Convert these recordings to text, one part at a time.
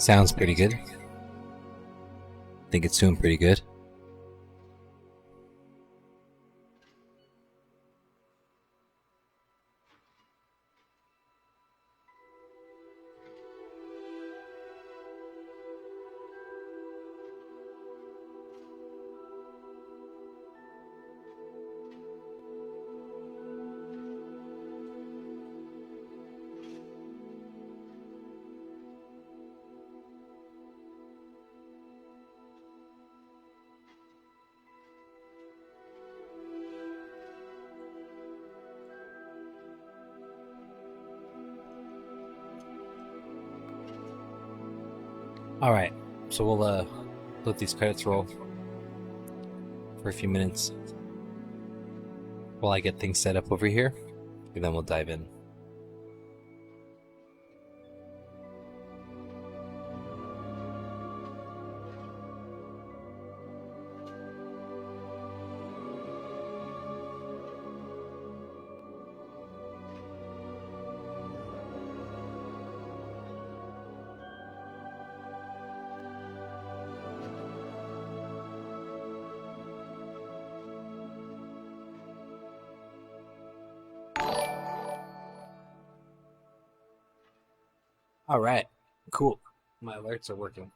Sounds pretty good. Think it's doing pretty good. All right, so we'll let these credits roll for a few minutes while I get things set up over here, and then we'll dive in. All right, cool. My alerts are working.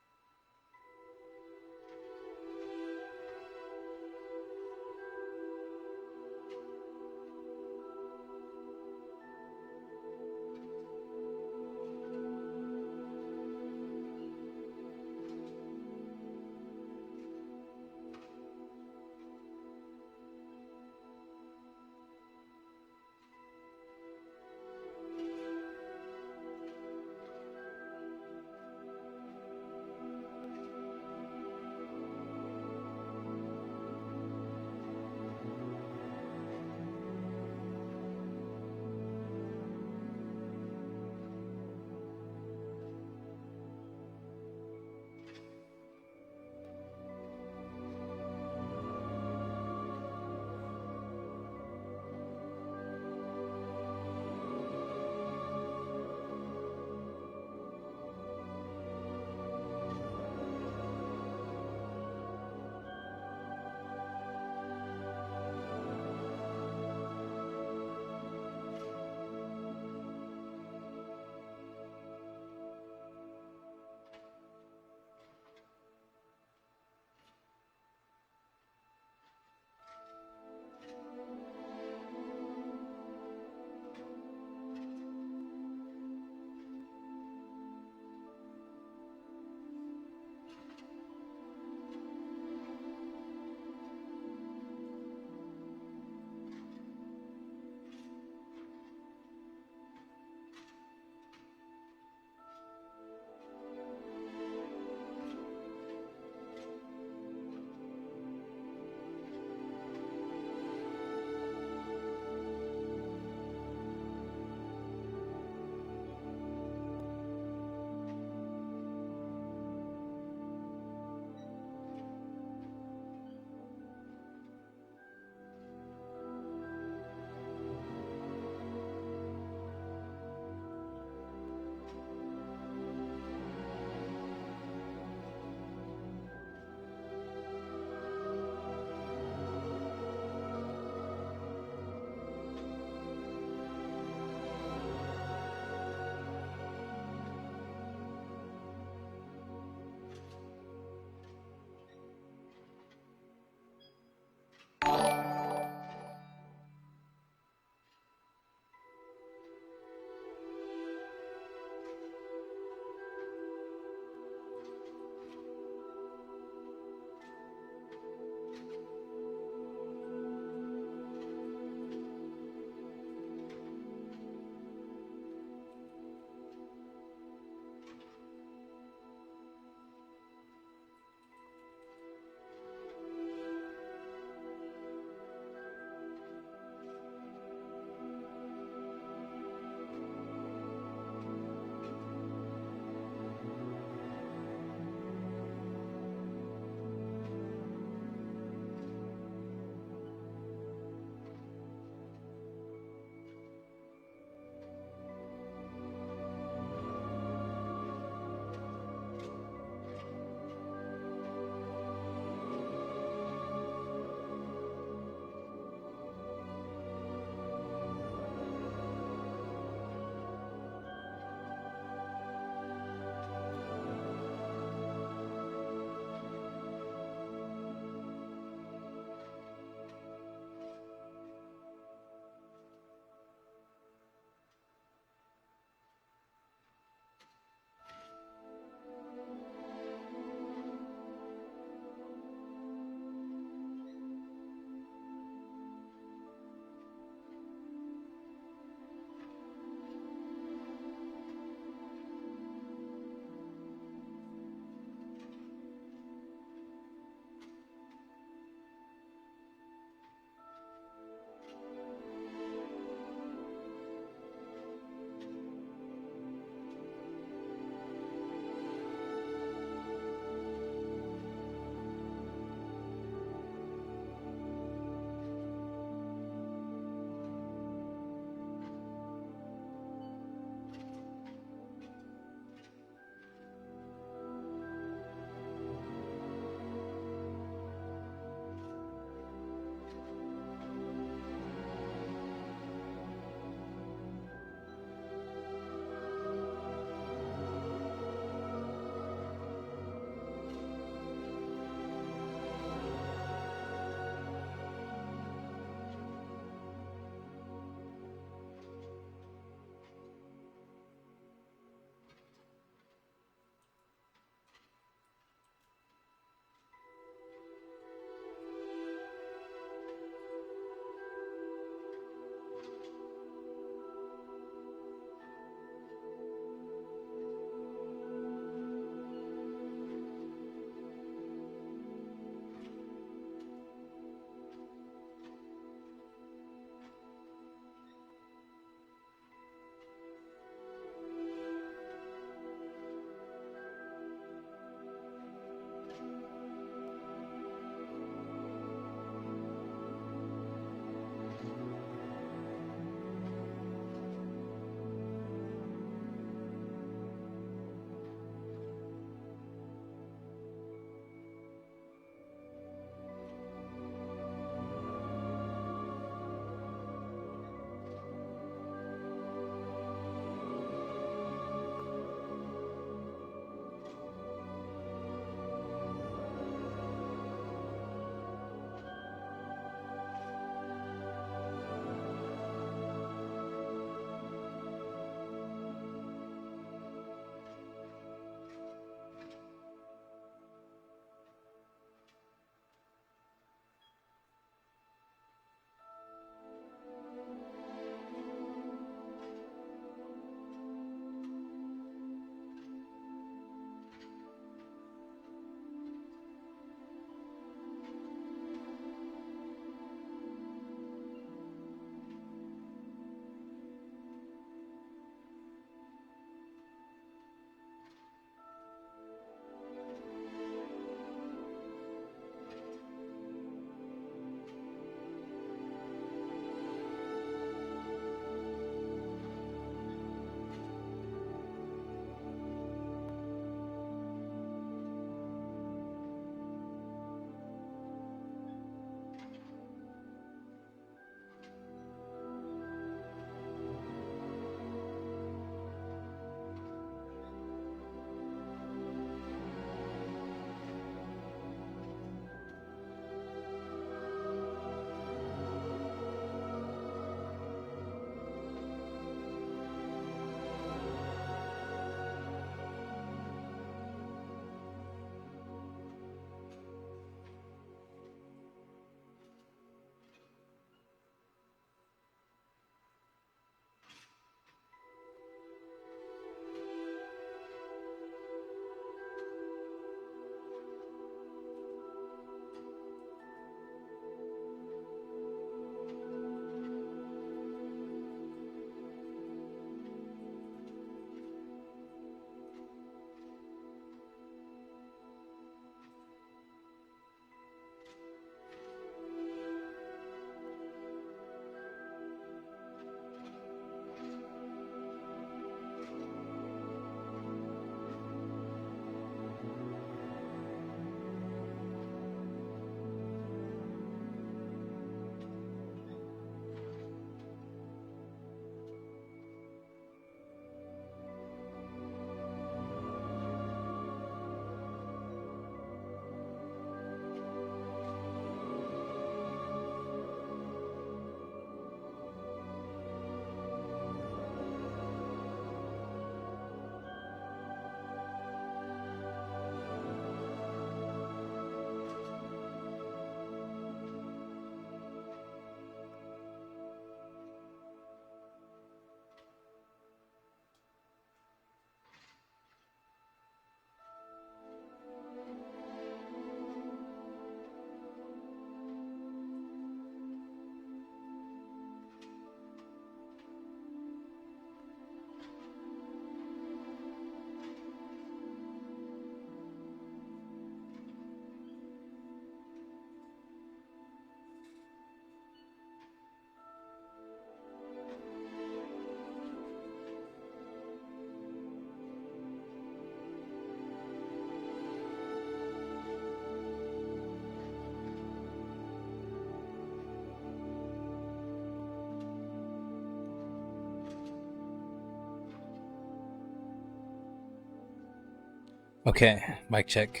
Okay, mic check.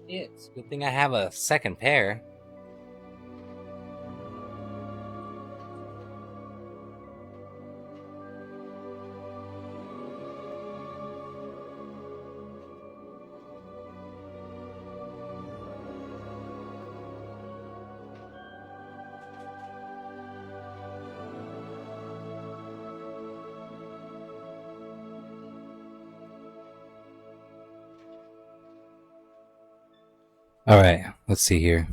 It's a good thing I have a second pair. All right, let's see here.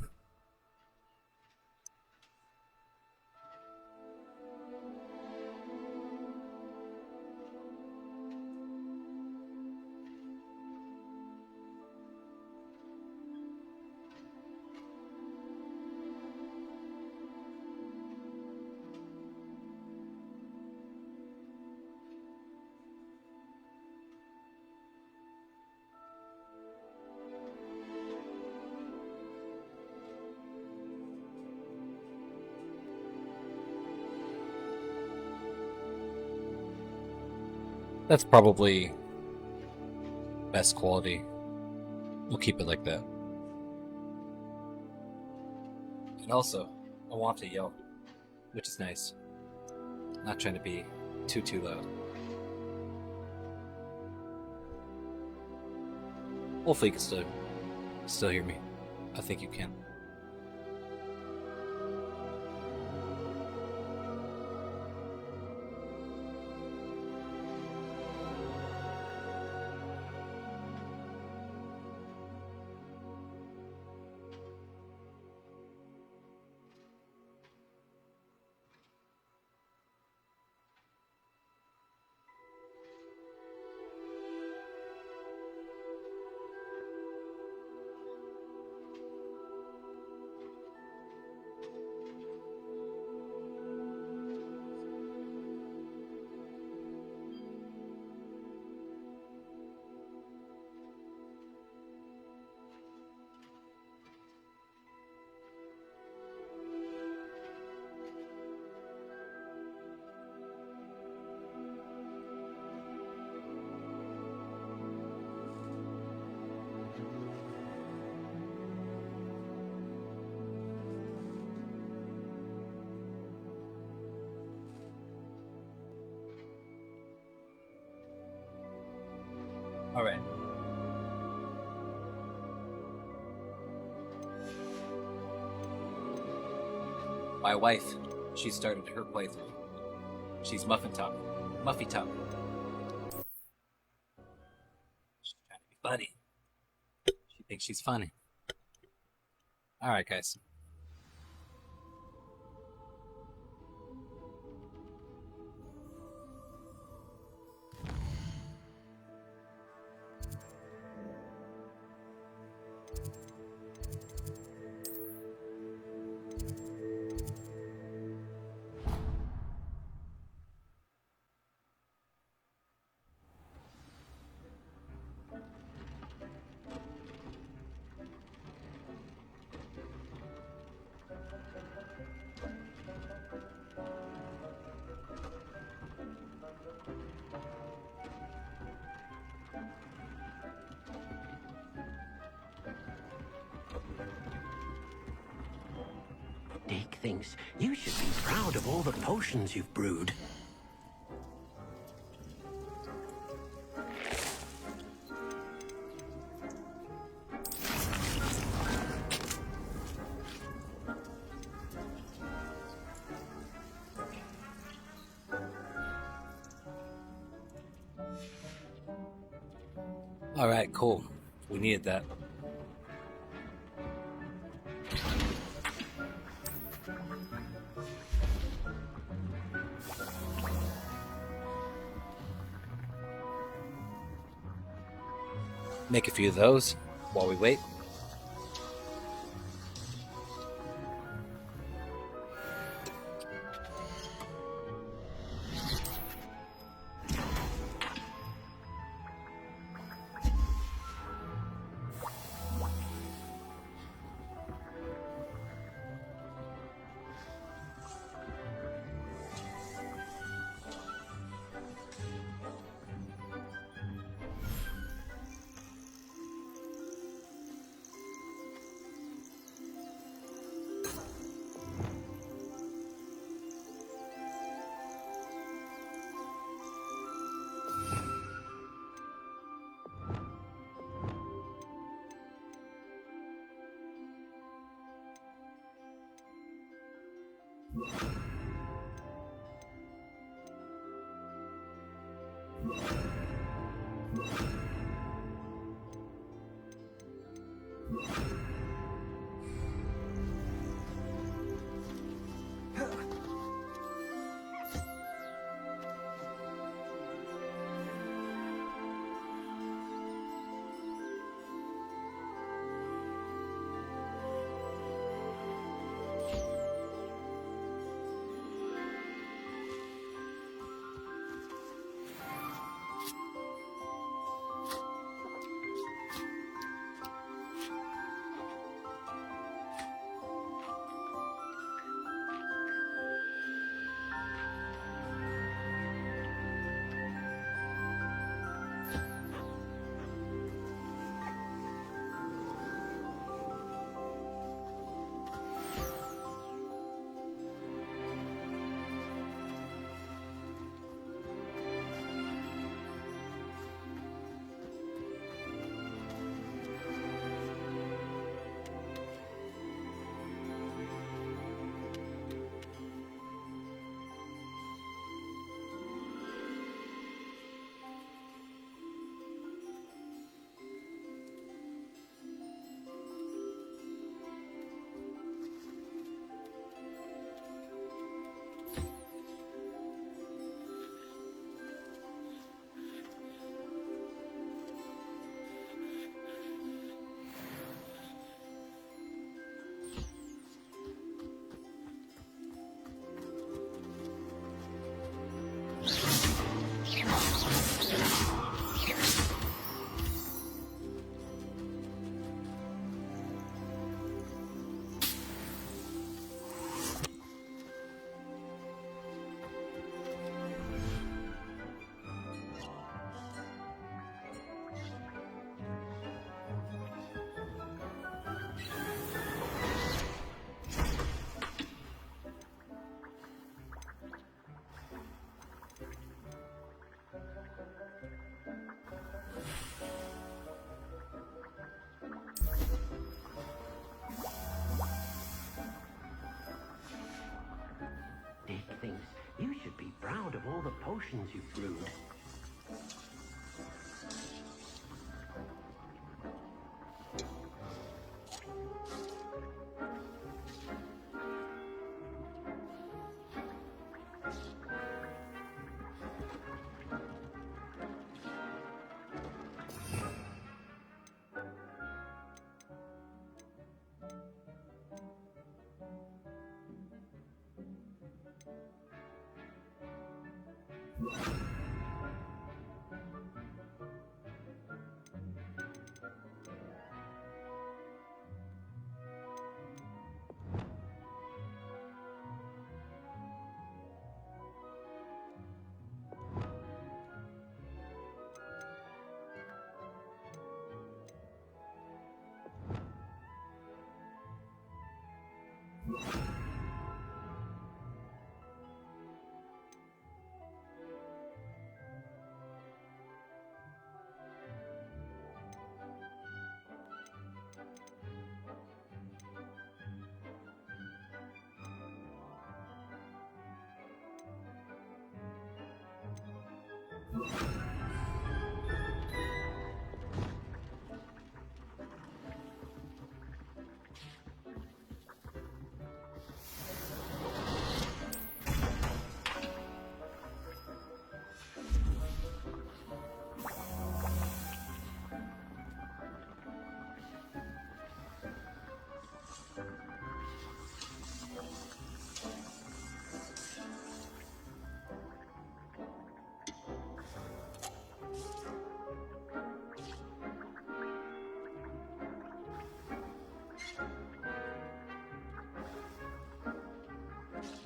That's probably best quality. We'll keep it like that. And also, I want to yell, which is nice. Not trying to be too loud. Hopefully you can still hear me. I think you can. All right. My wife, she started her playthrough. She's Muffy Top. She's trying to be funny. She thinks she's funny. All right, guys. Dick thinks you should be proud of all the potions you've brewed. All right, cool. We needed that. Make a few of those while we wait. Thinks you should be proud of all the potions you've brewed.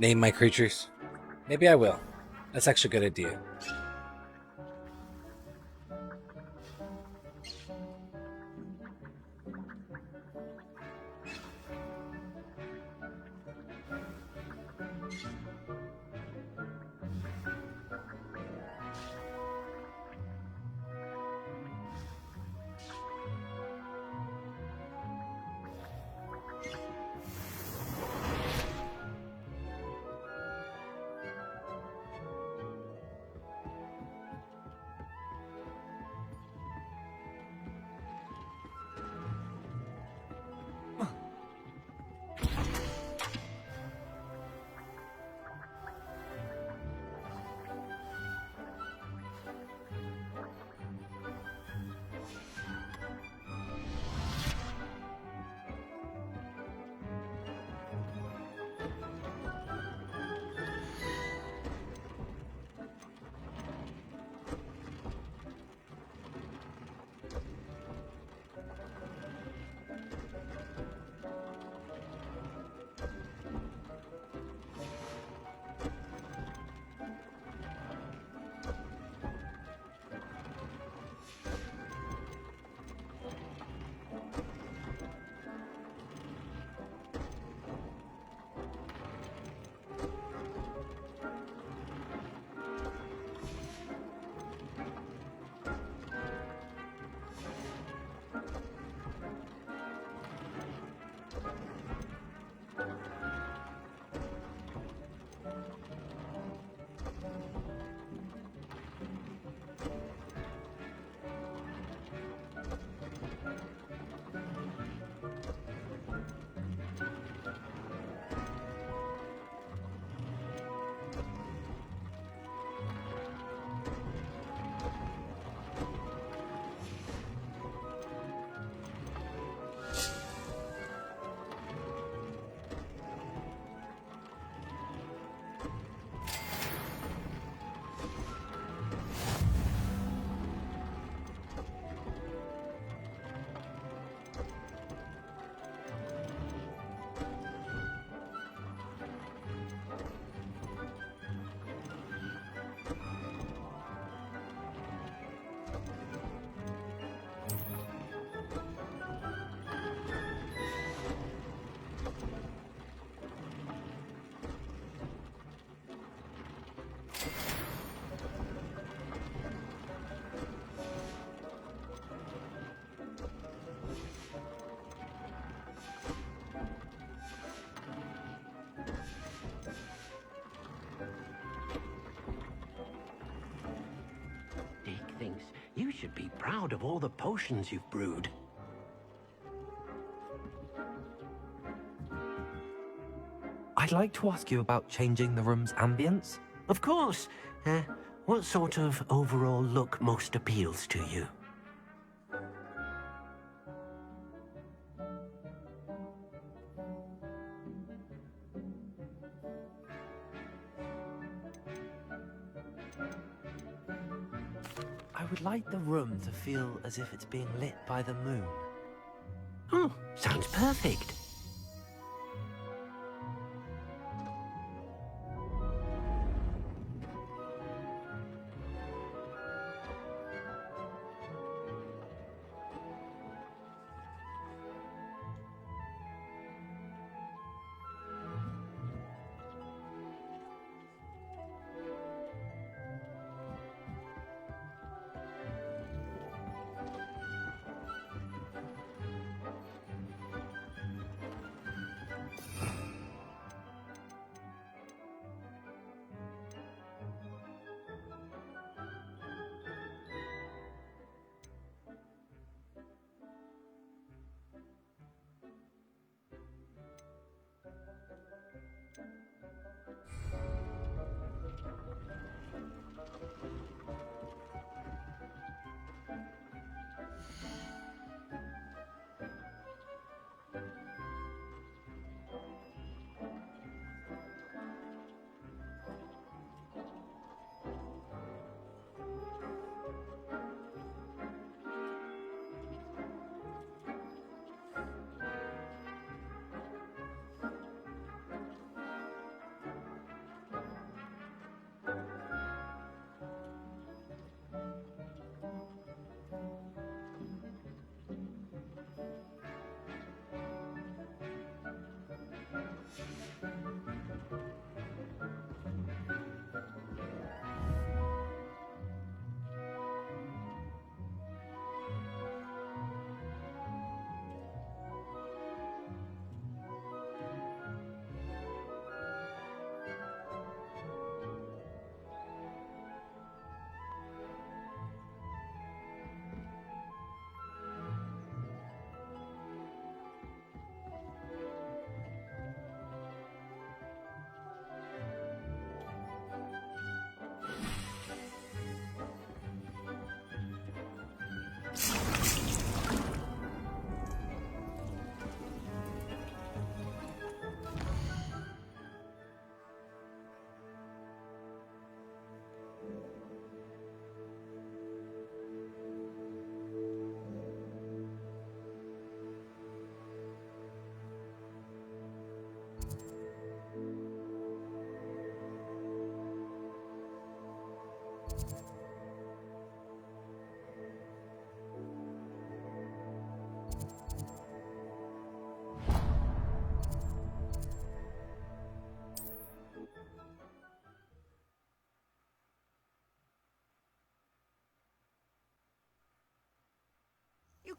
Name my creatures? Maybe I will. That's actually a good idea. Thinks you should be proud of all the potions you've brewed. I'd like to ask you about changing the room's ambience. Of course. What sort of overall look most appeals to you? I would like the room to feel as if it's being lit by the moon. Oh, sounds perfect.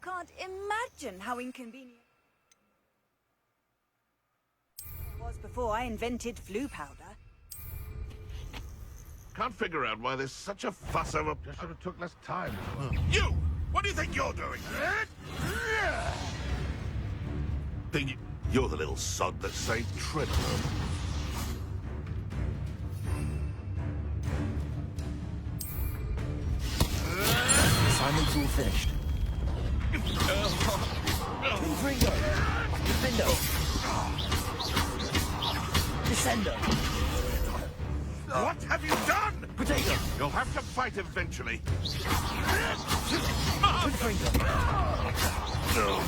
can't imagine how inconvenient it was before I invented flu powder. Can't figure out why there's such a fuss over... Just should have took less time. You! What do you think you're doing? Think you're the little sod that saved Treadwell. Assignment's all finished. Confringo! Defendo! Descendo! What have you done? Potato! You'll have to fight eventually. Confringo! No.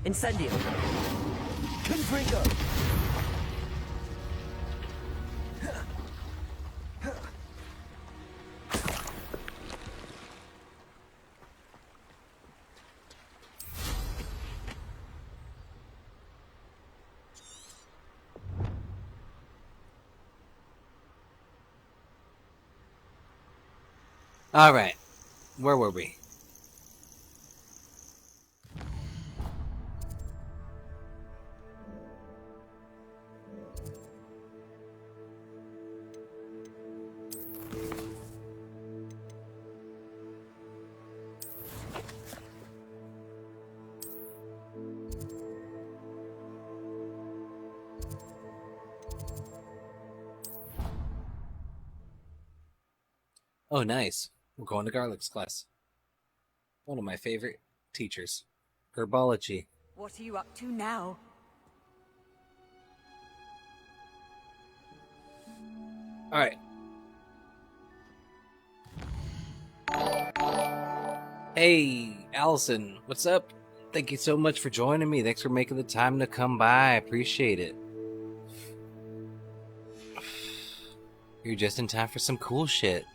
Incendio! Confringo! All right, where were we? Oh, nice. We're going to Garlic's class. One of my favorite teachers. Herbology. What are you up to now? Alright. Hey, Allison. What's up? Thank you so much for joining me. Thanks for making the time to come by. I appreciate it. You're just in time for some cool shit.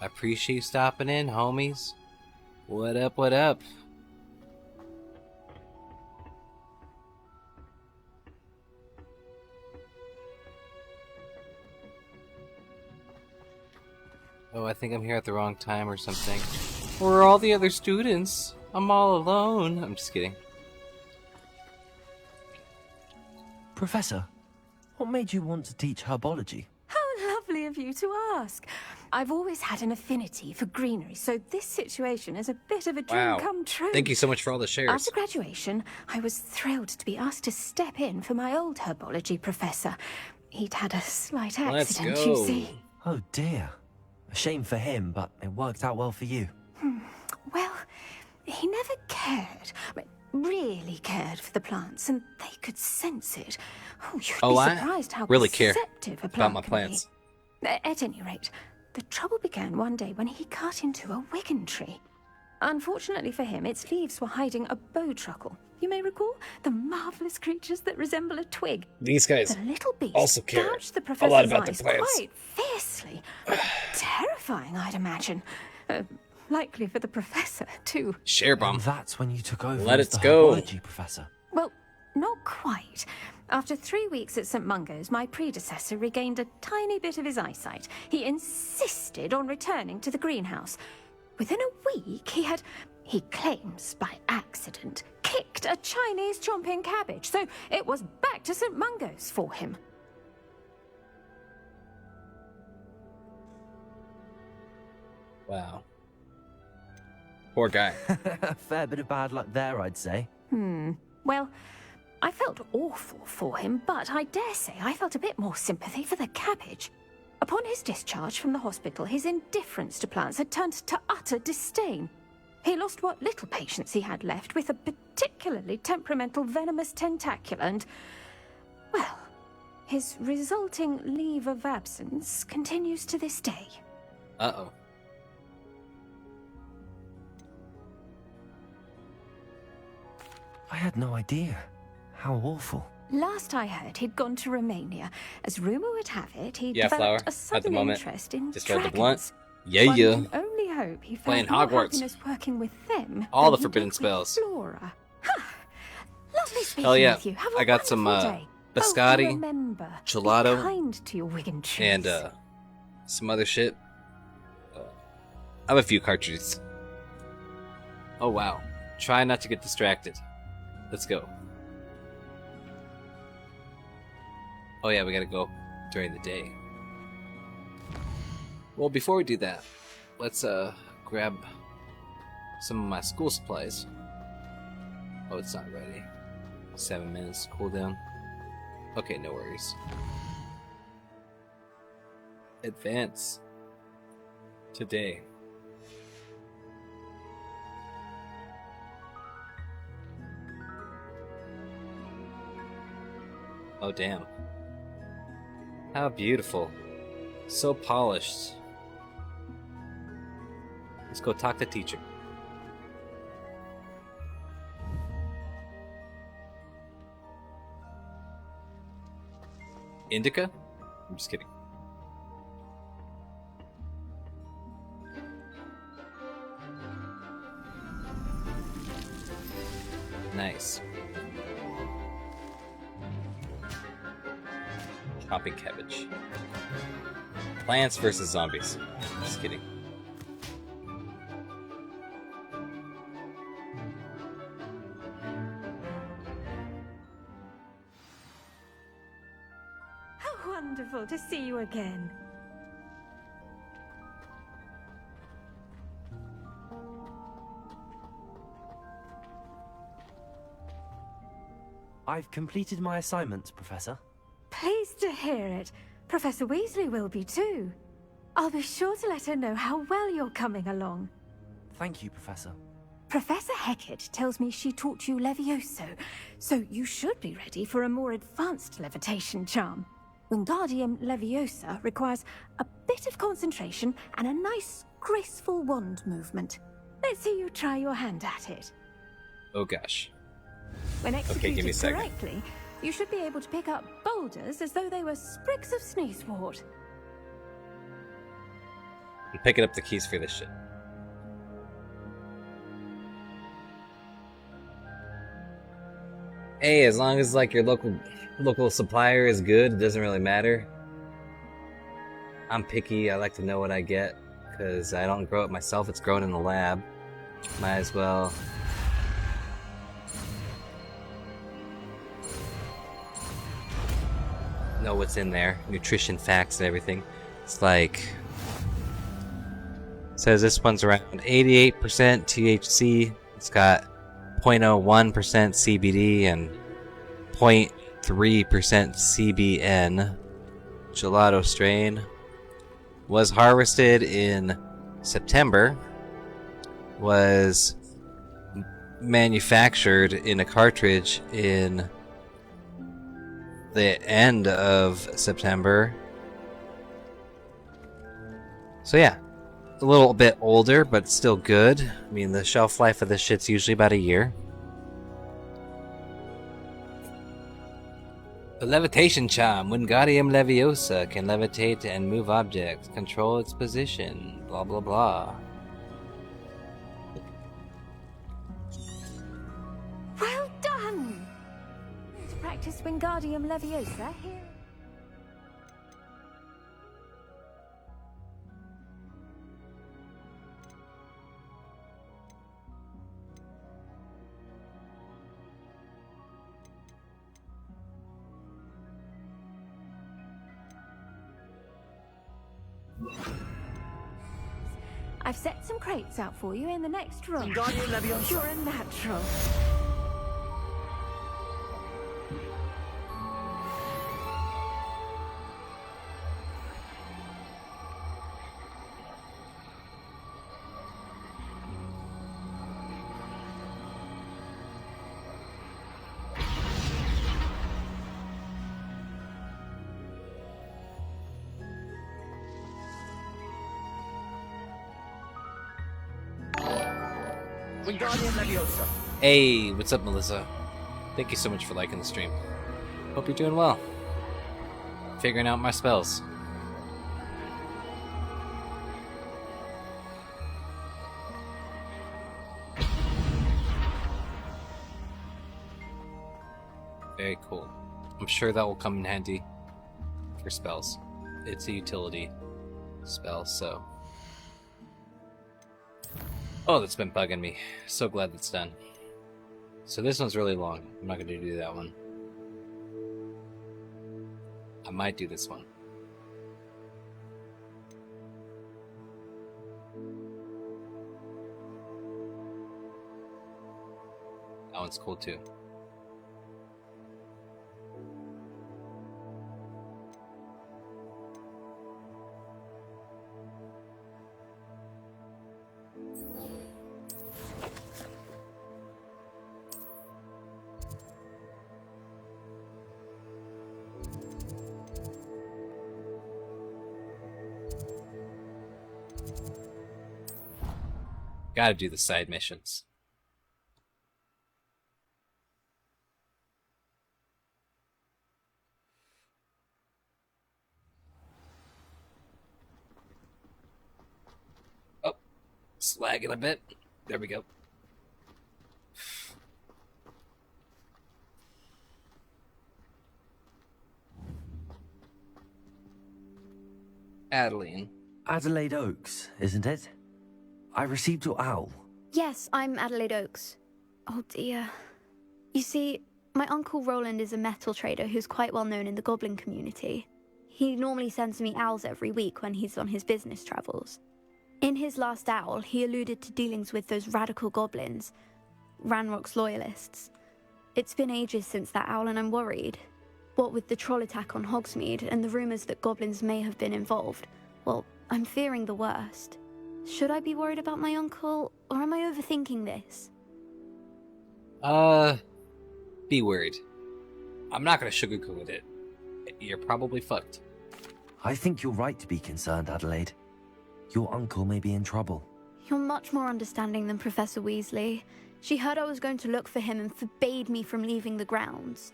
I appreciate you stopping in, homies. What up, what up? Oh, I think I'm here at the wrong time or something. Where are all the other students? I'm all alone. I'm just kidding. Professor, what made you want to teach herbology? How lovely of you to ask. I've always had an affinity for greenery, so this situation is a bit of a dream come true. Thank you so much for all the shares. After graduation, I was thrilled to be asked to step in for my old herbology professor. He'd had a slight accident, you see. Oh dear. A shame for him, but it worked out well for you. Well, he never cared, really cared for the plants, and they could sense it. Oh, you'd be surprised how really care perceptive a plant about my can plants. be. At any rate, the trouble began one day when he cut into a wigan tree. Unfortunately for him, its leaves were hiding a bowtruckle. You may recall the marvelous creatures that resemble a twig. These guys The little beast also care gouged the a professor's lot about the eyes plants. quite fiercely. Terrifying, I'd imagine. Likely for the professor, too. Share bomb. And that's when you took over Let as it the go. herbology professor. Well, not quite. After 3 weeks at St. Mungo's, my predecessor regained a tiny bit of his eyesight. He insisted on returning to the greenhouse. Within a week, he claims by accident, kicked a Chinese chomping cabbage, so it was back to St. Mungo's for him. Wow. Poor guy. A fair bit of bad luck there, I'd say. Well, I felt awful for him, but I dare say I felt a bit more sympathy for the cabbage. Upon his discharge from the hospital, his indifference to plants had turned to utter disdain. He lost what little patience he had left with a particularly temperamental venomous tentacula and, well, his resulting leave of absence continues to this day. Uh-oh. I had no idea. How awful. Last I heard, he'd gone to Romania. As rumor would have it, he'd Yeah, Flower. developed a At the sudden moment, interest in just rolled the dragons. blunt. Yeah, One yeah. can only hope he Playing found more Hogwarts. happiness working with them All the than he forbidden did with spells. Flora. Lovely speaking Hell yeah. with you. Have a I got some, wonderful day. biscotti, and remember, gelato, be kind to your Wigan trees. And some other shit. I have a few cartridges. Oh wow. Try not to get distracted. Let's go. Oh yeah, we gotta go during the day. Well, before we do that, let's grab some of my school supplies. Oh, it's not ready. 7 minutes cooldown. Okay, no worries. Advance today. Oh damn. How beautiful. So polished. Let's go talk to teacher. Indica? I'm just kidding. Nice. Chopping cabbage. Plants versus zombies. Just kidding. How wonderful to see you again. I've completed my assignments, Professor. Pleased to hear it. Professor Weasley will be too. I'll be sure to let her know how well you're coming along. Thank you, Professor. Professor Hecat tells me she taught you Levioso, so you should be ready for a more advanced levitation charm. Wingardium Leviosa requires a bit of concentration and a nice, graceful wand movement. Let's see you try your hand at it. Oh gosh. When give me a executed second. correctly, you should be able to pick up boulders as though they were sprigs of sneezewort. I'm picking up the keys for this shit. Hey, as long as like your local supplier is good, it doesn't really matter. I'm picky. I like to know what I get because I don't grow it myself. It's grown in the lab. Might as well. Know what's in there, nutrition facts and everything. It's like says this one's around 88% THC. It's got 0.01% CBD and 0.3% CBN. Gelato strain was harvested in September. Was manufactured in a cartridge in the end of September. So yeah, a little bit older, but still good. I mean, the shelf life of this shit's usually about a year. The levitation charm, Wingardium Leviosa, can levitate and move objects, control its position, blah blah blah. Well done! To practice Wingardium Leviosa here. I've set some crates out for you in the next room. Wingardium Leviosa. You're a natural. Wingardium Leviosa. Hey, what's up, Melissa? Thank you so much for liking the stream. Hope you're doing well. Figuring out my spells. Very cool. I'm sure that will come in handy for spells. It's a utility spell, so... Oh, that's been bugging me. So glad that's done. So this one's really long. I'm not going to do that one. I might do this one. That one's cool too. Gotta do the side missions. Oh, it's lagging a bit. There we go. Adeline. Adelaide Oaks, isn't it? I received your owl. Yes, I'm Adelaide Oaks. Oh dear. You see, my Uncle Roland is a metal trader who's quite well known in the goblin community. He normally sends me owls every week when he's on his business travels. In his last owl, he alluded to dealings with those radical goblins, Ranrock's loyalists. It's been ages since that owl and I'm worried. What with the troll attack on Hogsmeade and the rumours that goblins may have been involved, well, I'm fearing the worst. Should I be worried about my uncle, or am I overthinking this? Be worried. I'm not gonna sugarcoat it. You're probably fucked. I think you're right to be concerned, Adelaide. Your uncle may be in trouble. You're much more understanding than Professor Weasley. She heard I was going to look for him and forbade me from leaving the grounds.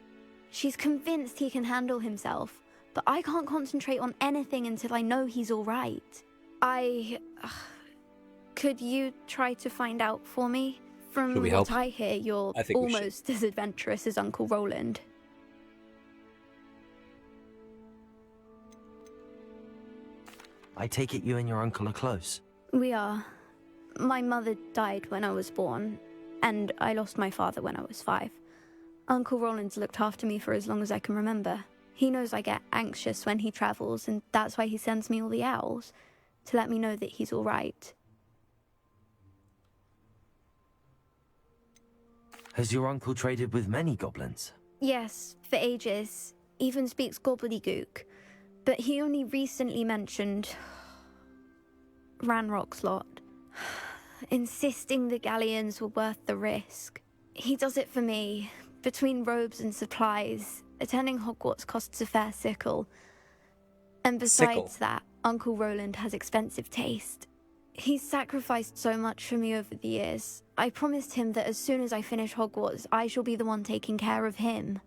She's convinced he can handle himself, but I can't concentrate on anything until I know he's all right. Could you try to find out for me? From Should we what help? I hear, you're I think we should. almost as adventurous as Uncle Roland. I take it you and your uncle are close. We are. My mother died when I was born, and I lost my father when I was 5. Uncle Roland's looked after me for as long as I can remember. He knows I get anxious when he travels, and that's why he sends me all the owls, to let me know that he's all right. Has your uncle traded with many goblins? Yes, for ages. Even speaks gobbledygook. But he only recently mentioned Ranrock's lot, insisting the galleons were worth the risk. He does it for me. Between robes and supplies, attending Hogwarts costs a fair sickle. And besides that, Uncle Roland has expensive taste. He's sacrificed so much for me over the years. I promised him that as soon as I finish Hogwarts, I shall be the one taking care of him.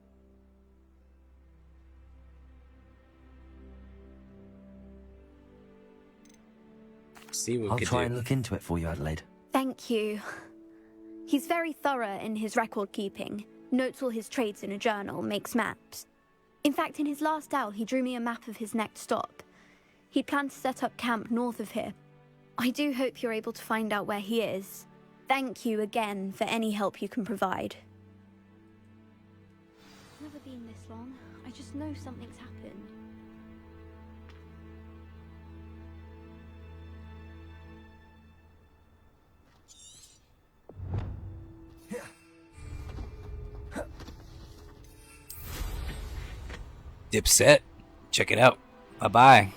See what we I'll can try do. and look into it for you, Adelaide. Thank you. He's very thorough in his record keeping, notes all his trades in a journal, makes maps. In fact, in his last owl, he drew me a map of his next stop. He planned to set up camp north of here. I do hope you're able to find out where he is. Thank you again for any help you can provide. It's never been this long. I just know something's happened. Dipset. Check it out. Bye-bye.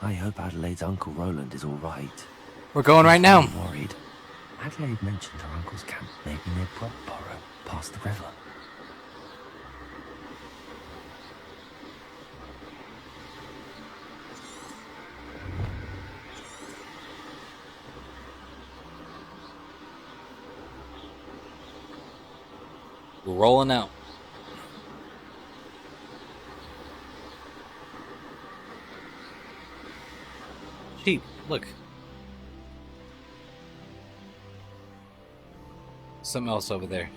I hope Adelaide's Uncle Roland is all right. We're going right now. I'm worried. Adelaide mentioned her uncle's camp may be near Brockborough, past the river. We're rolling out. Sheep, look. Something else over there.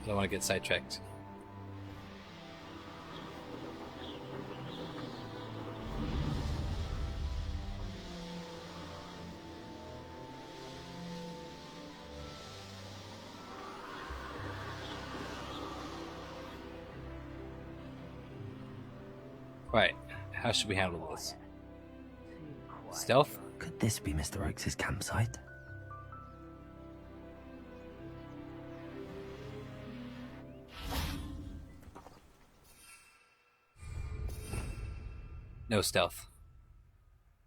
I don't want to get sidetracked. Right, how should we handle this? Stealth? Could this be Mr. Oakes' campsite? No stealth.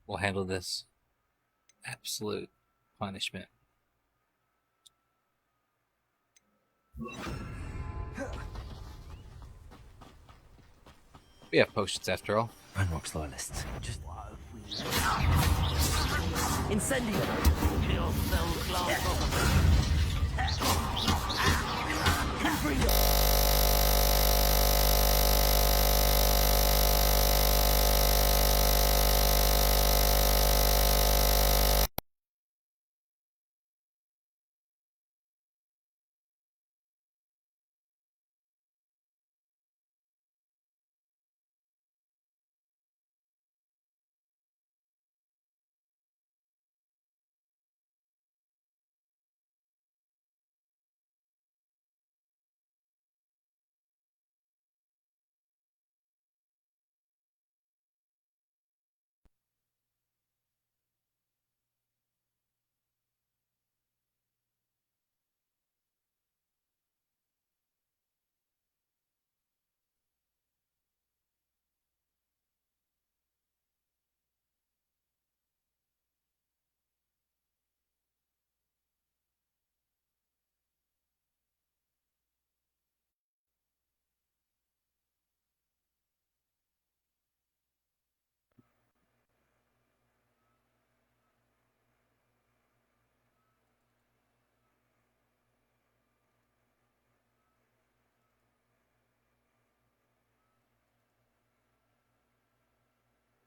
We'll handle this. Absolute punishment. We have potions after all. Ranrock's loyalists. Just Incendio! Kill cell glass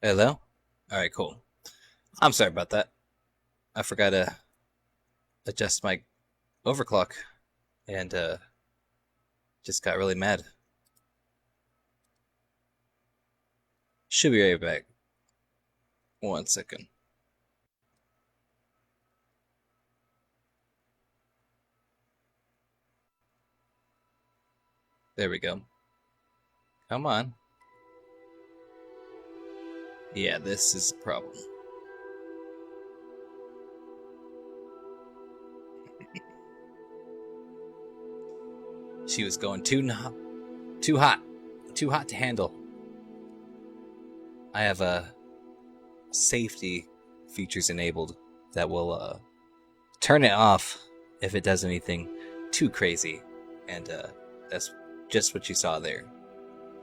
Hello? Alright, cool. I'm sorry about that. I forgot to adjust my overclock and just got really mad. Should be right back. 1 second. There we go. Come on. Yeah, this is a problem. She was going too hot to handle. I have safety features enabled that will turn it off if it does anything too crazy, and that's just what you saw there.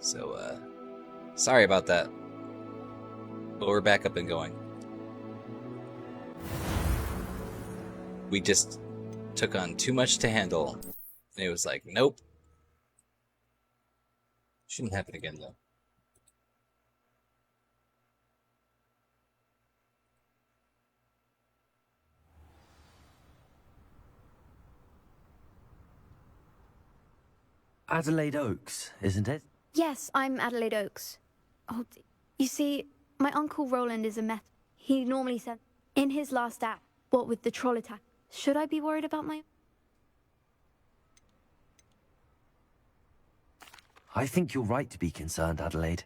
So sorry about that, but we're back up and going. We just took on too much to handle, and it was like, nope. Shouldn't happen again though. Adelaide Oakes, isn't it? Yes, I'm Adelaide Oakes. Oh, you see, my Uncle Roland is a meth. He normally said, in his last act, what with the troll attack, should I be worried about my... I think you're right to be concerned, Adelaide.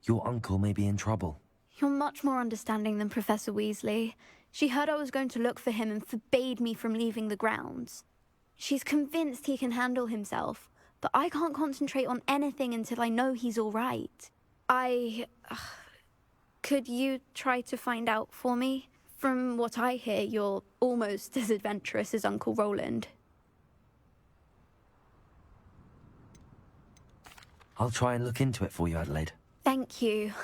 Your uncle may be in trouble. You're much more understanding than Professor Weasley. She heard I was going to look for him and forbade me from leaving the grounds. She's convinced he can handle himself, but I can't concentrate on anything until I know he's all right. Could you try to find out for me? From what I hear, you're almost as adventurous as Uncle Roland. I'll try and look into it for you, Adelaide. Thank you.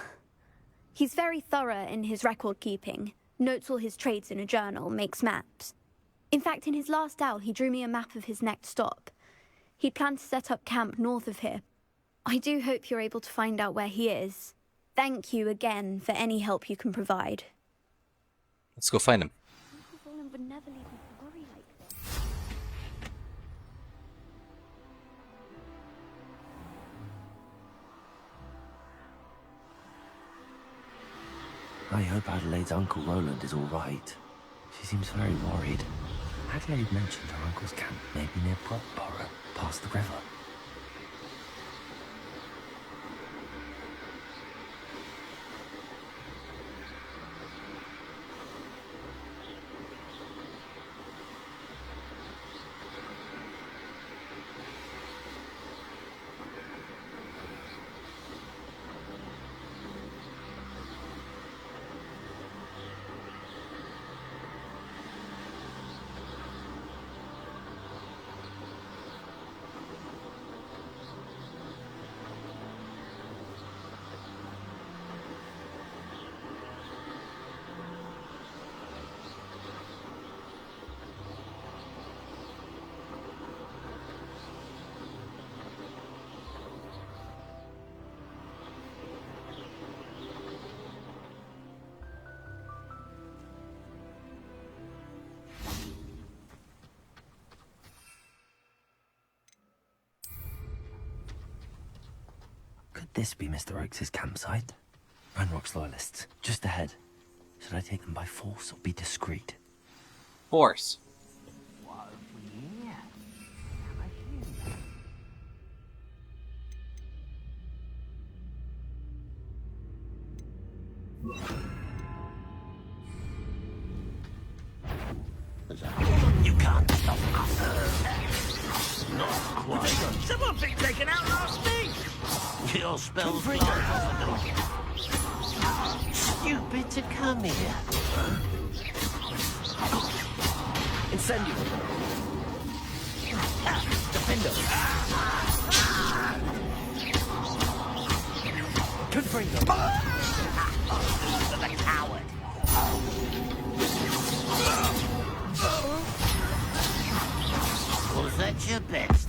He's very thorough in his record keeping, notes all his trades in a journal, makes maps. In fact, in his last owl, he drew me a map of his next stop. He'd planned to set up camp north of here. I do hope you're able to find out where he is. Thank you again for any help you can provide. Let's go find him. Uncle Roland would never leave me to worry like this. I hope Adelaide's Uncle Roland is all right. She seems very worried. Adelaide mentioned her uncle's camp may be near Brockborough, past the river. Could this be Mr. Oakes' campsite? Ranrock's loyalists, just ahead. Should I take them by force or be discreet? Force. You can't stop us. Not quite. Someone been taken out last week. Your spell's stupid to come here. Incendio. Defender. Confringo. The coward. Was that your best?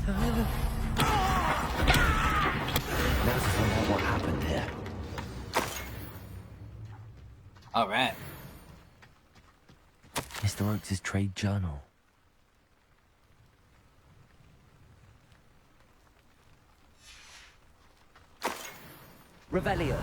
Now to find out what happened here. All right. Mr. Oakes' trade journal. Revelio.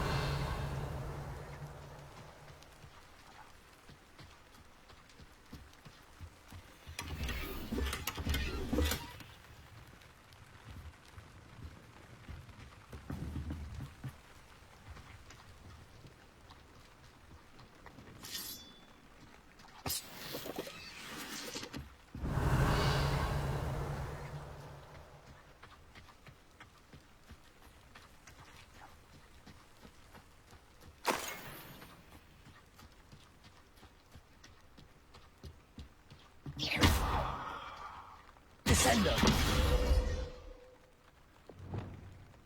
Descendo.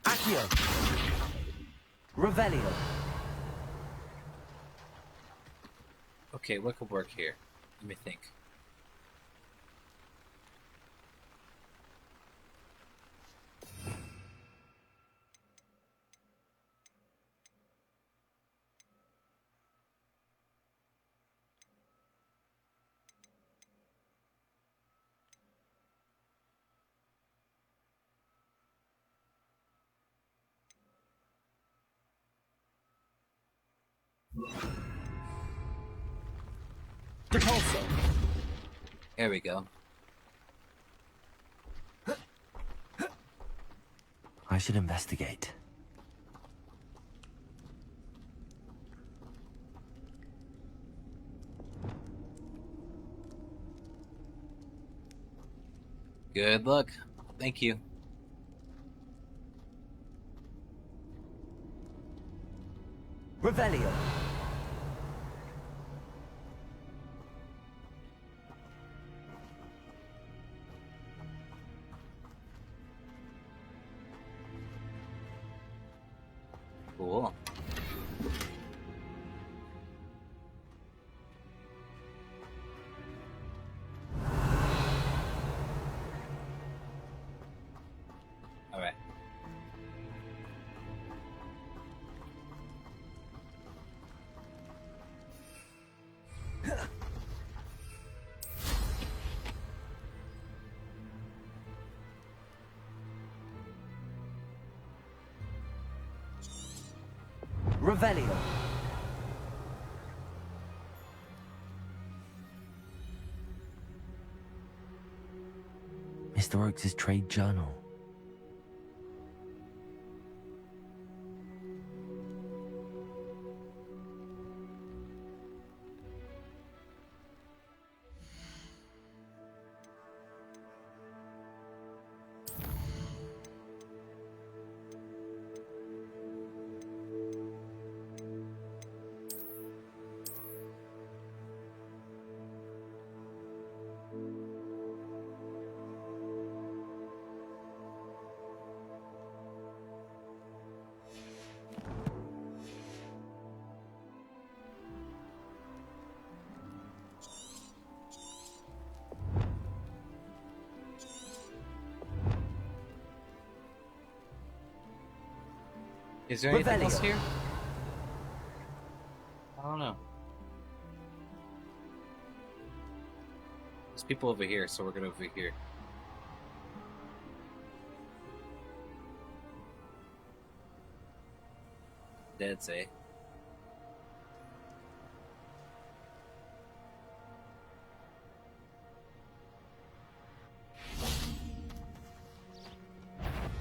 Accio. Revelio. Okay, what could work here? Let me think. Depulso. There we go. I should investigate. Good luck. Thank you. Revelio. Cool. All right. Revelio. Mr. Oakes' trade journal. Is there anything else Revelio. here? I don't know. There's people over here, so we're gonna over here. Dead say.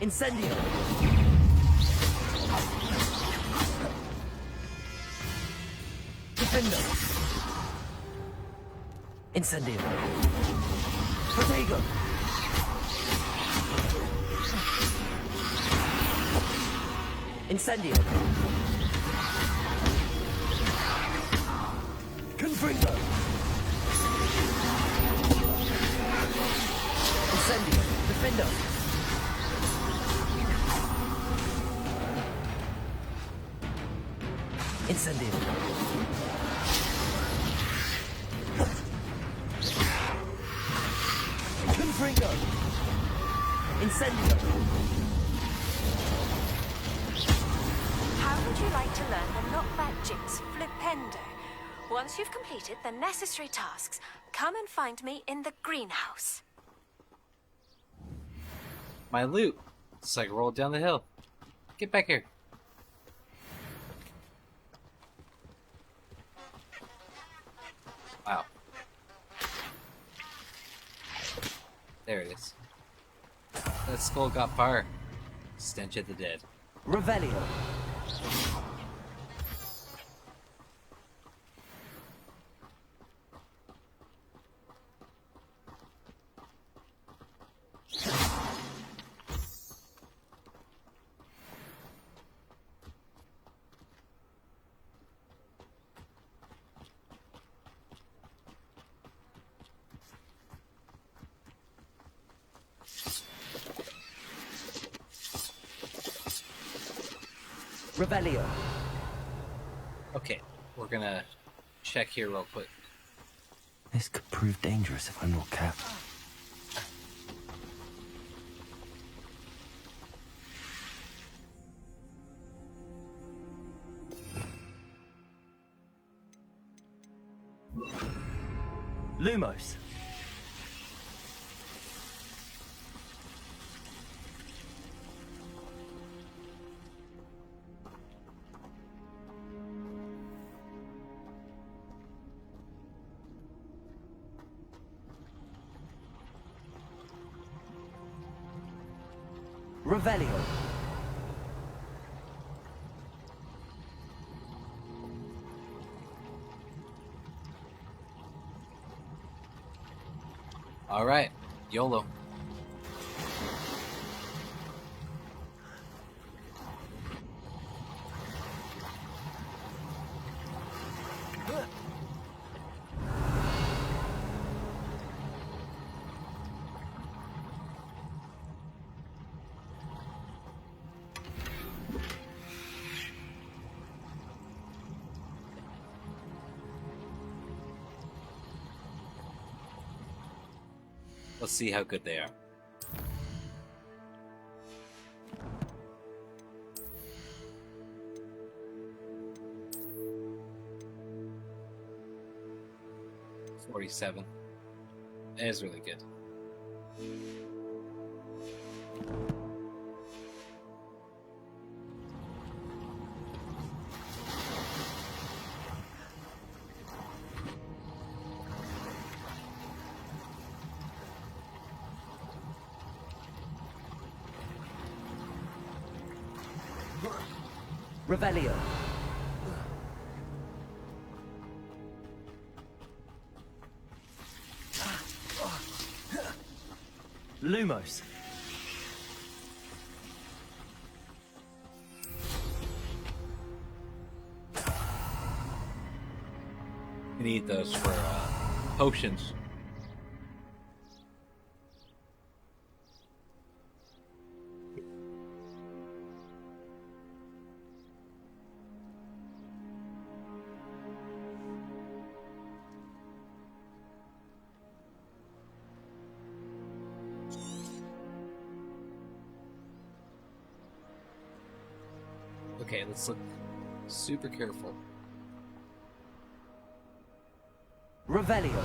Incendio. Defender. Incendio. Protego. Incendio. Confringo. Incendio. Defender. Incendio. Confringo. Incendio. How would you like to learn the knockback jigs, Flipendo? Once you've completed the necessary tasks, come and find me in the greenhouse. My loot. It's like rolled down the hill. Get back here. Wow. There it is. That skull got fire. Stench of the dead. Revelio. Revelio. Okay, we're gonna check here real quick. This could prove dangerous if I'm not careful. Lumos. Revelio. Alright, YOLO. Let's see how good they are. $47. That is really good. Revelio. Lumos. You need those for potions. Okay, let's look super careful. Revelio.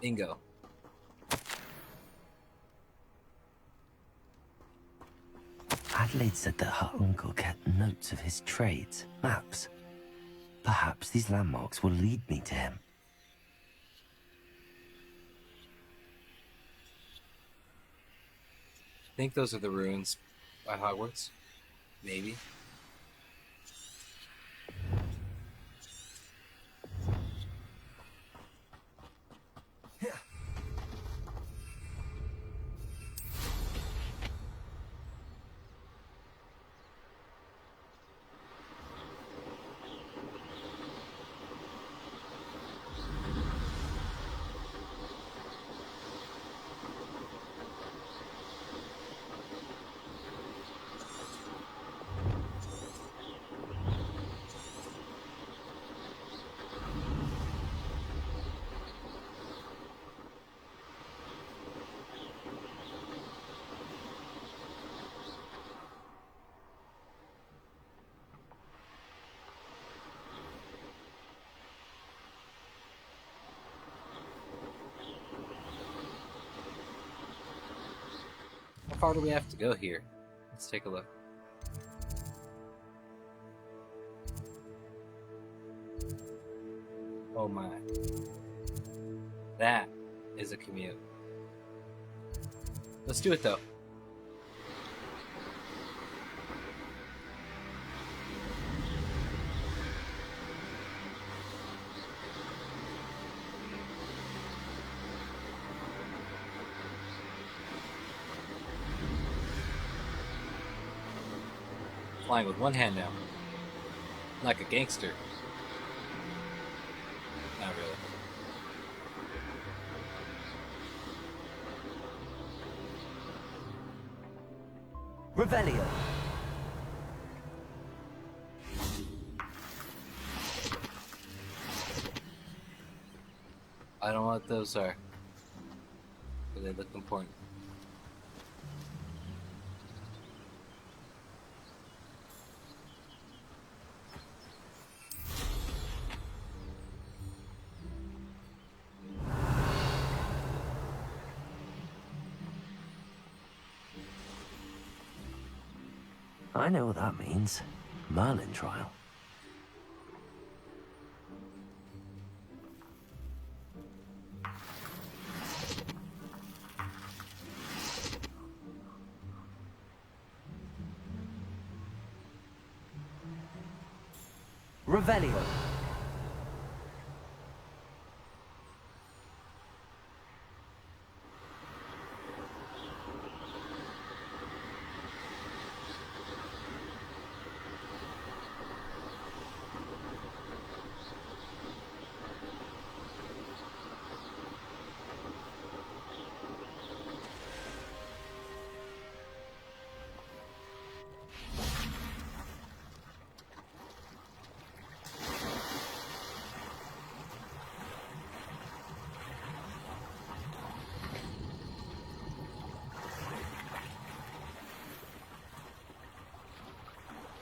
Bingo. Adelaide said that her uncle kept notes of his trades, maps. Perhaps these landmarks will lead me to him. I think those are the ruins by Hogwarts. Maybe. How far do we have to go here? Let's take a look. Oh my. That is a commute. Let's do it though. Flying with one hand now. Like a gangster. Not really. Revelio. I don't know what those are, but they look important. I know what that means. Merlin trial. Revelio.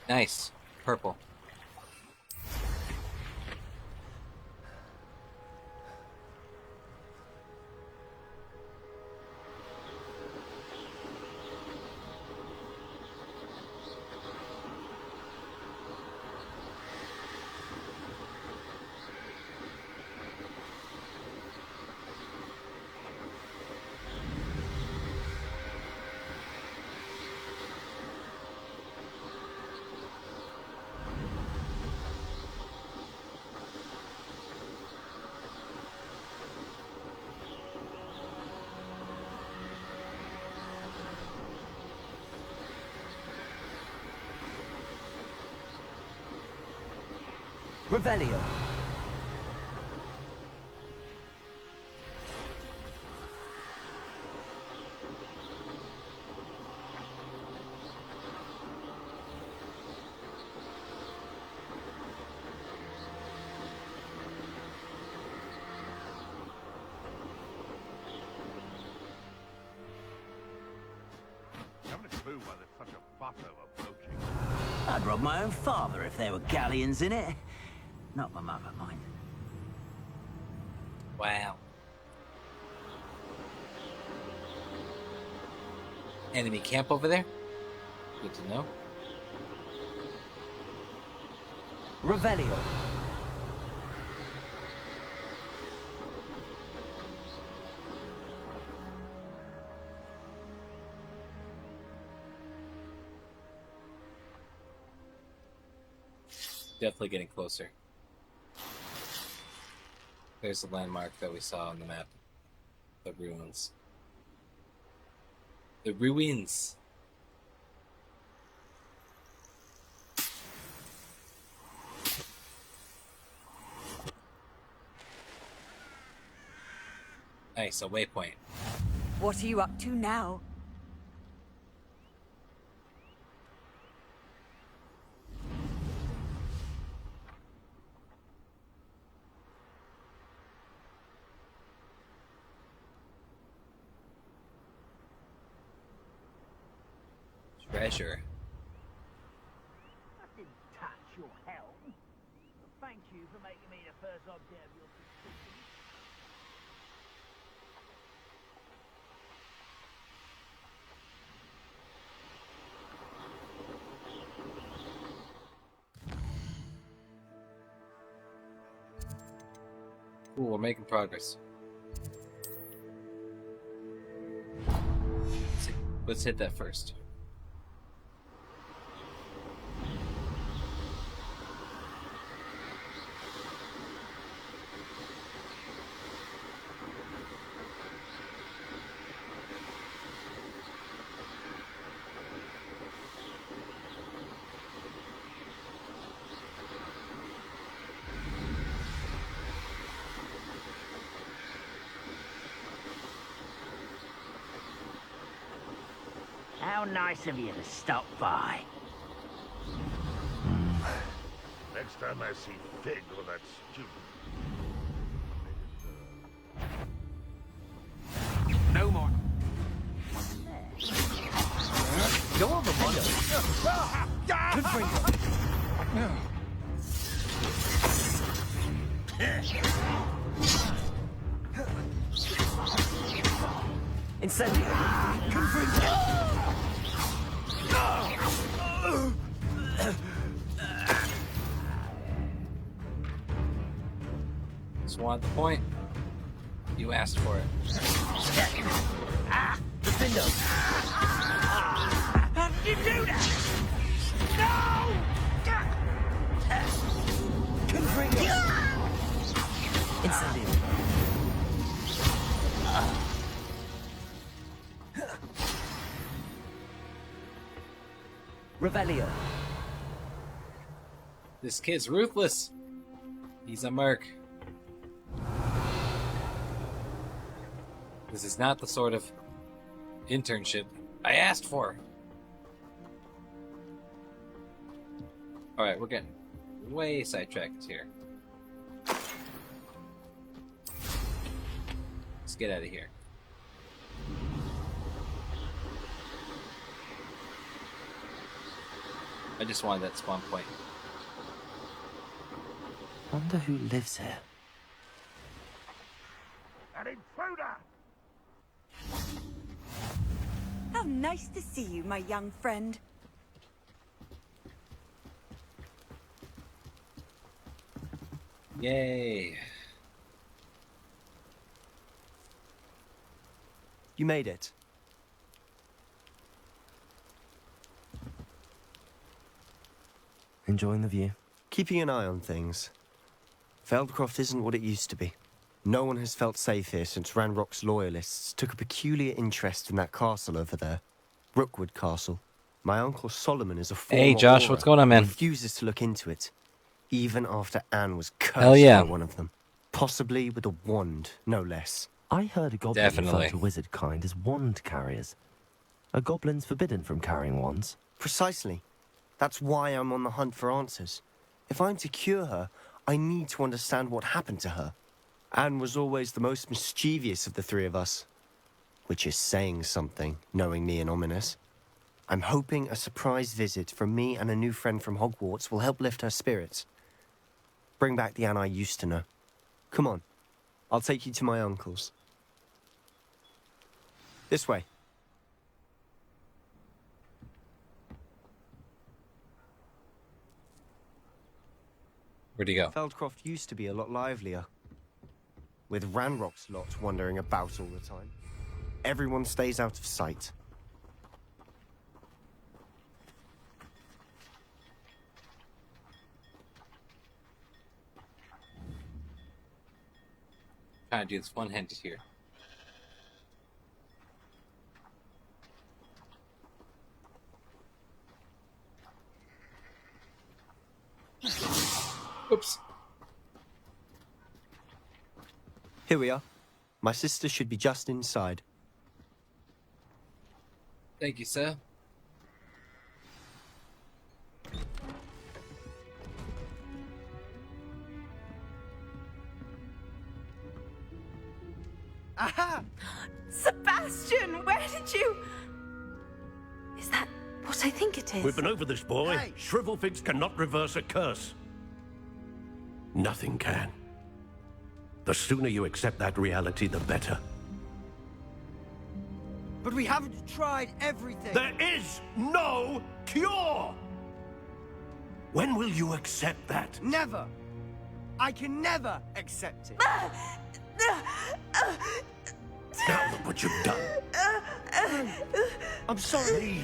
Nice. Purple. Revelio. Haven't a clue why there's such a fuss over poaching. I'd rob my own father if there were galleons in it. Not my mother, mind. Wow. Enemy camp over there? Good to know. Revelio. Definitely getting closer. There's the landmark that we saw on the map. The ruins. The ruins! Nice, a waypoint. What are you up to now? Treasure. I didn't touch your helm. Thank you for making me the first object of your suspicion. Ooh, we're making progress. Let's hit that first. How nice of you to stop by. Next time I see Fig or that stupid... No more. Go on, Revelio. Incendio. Just want the point. You asked for it. Defendo. How did you do that? No! Confringo. Incendio. Revelio. This kid's ruthless. He's a merc. This is not the sort of internship I asked for. Alright, we're getting way sidetracked here. Let's get out of here. I just wanted that spawn point. Wonder who lives here. An intruder! How nice to see you, my young friend. Yay. You made it. Enjoying the view? Keeping an eye on things. Feldcroft isn't what it used to be. No one has felt safe here since Ranrock's loyalists took a peculiar interest in that castle over there. Rookwood Castle. My uncle Solomon is a former Hey Josh, Auror what's going on, man? and refuses to look into it. even after Anne was cursed Hell yeah. by one of them. Possibly with a wand, no less. I heard a goblin Definitely. referred to wizard kind as wand carriers. Are goblins forbidden from carrying wands? Precisely. That's why I'm on the hunt for answers. If I'm to cure her, I need to understand what happened to her. Anne was always the most mischievous of the three of us. Which is saying something, knowing me and Ominous. I'm hoping a surprise visit from me and a new friend from Hogwarts will help lift her spirits. Bring back the Anne I used to know. Come on. I'll take you to my uncle's. This way. Where'd he go? Feldcroft used to be a lot livelier. With Ranrock's lot wandering about all the time. Everyone stays out of sight. Trying to do this one-handed here. Oops. Here we are. My sister should be just inside. Thank you, sir. Aha! Sebastian, where did you... Is that what I think it is? We've been over this, boy. Hey. Shrivelfigs cannot reverse a curse. Nothing can. The sooner you accept that reality, the better. But we haven't tried everything. There is no cure! When will you accept that? Never. I can never accept it. Now look what you've done. I'm sorry.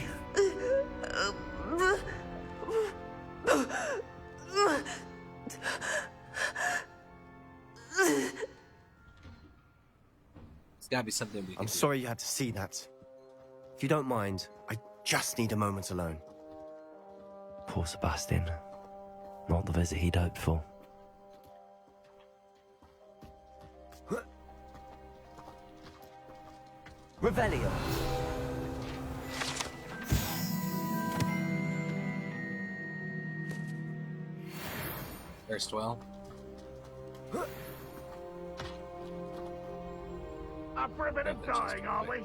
There's gotta be something we can I'm do. sorry you had to see that. If you don't mind, I just need a moment alone. Poor Sebastian. Not the visit he'd hoped for. Revelio. First well. Up for a bit of dying, are we?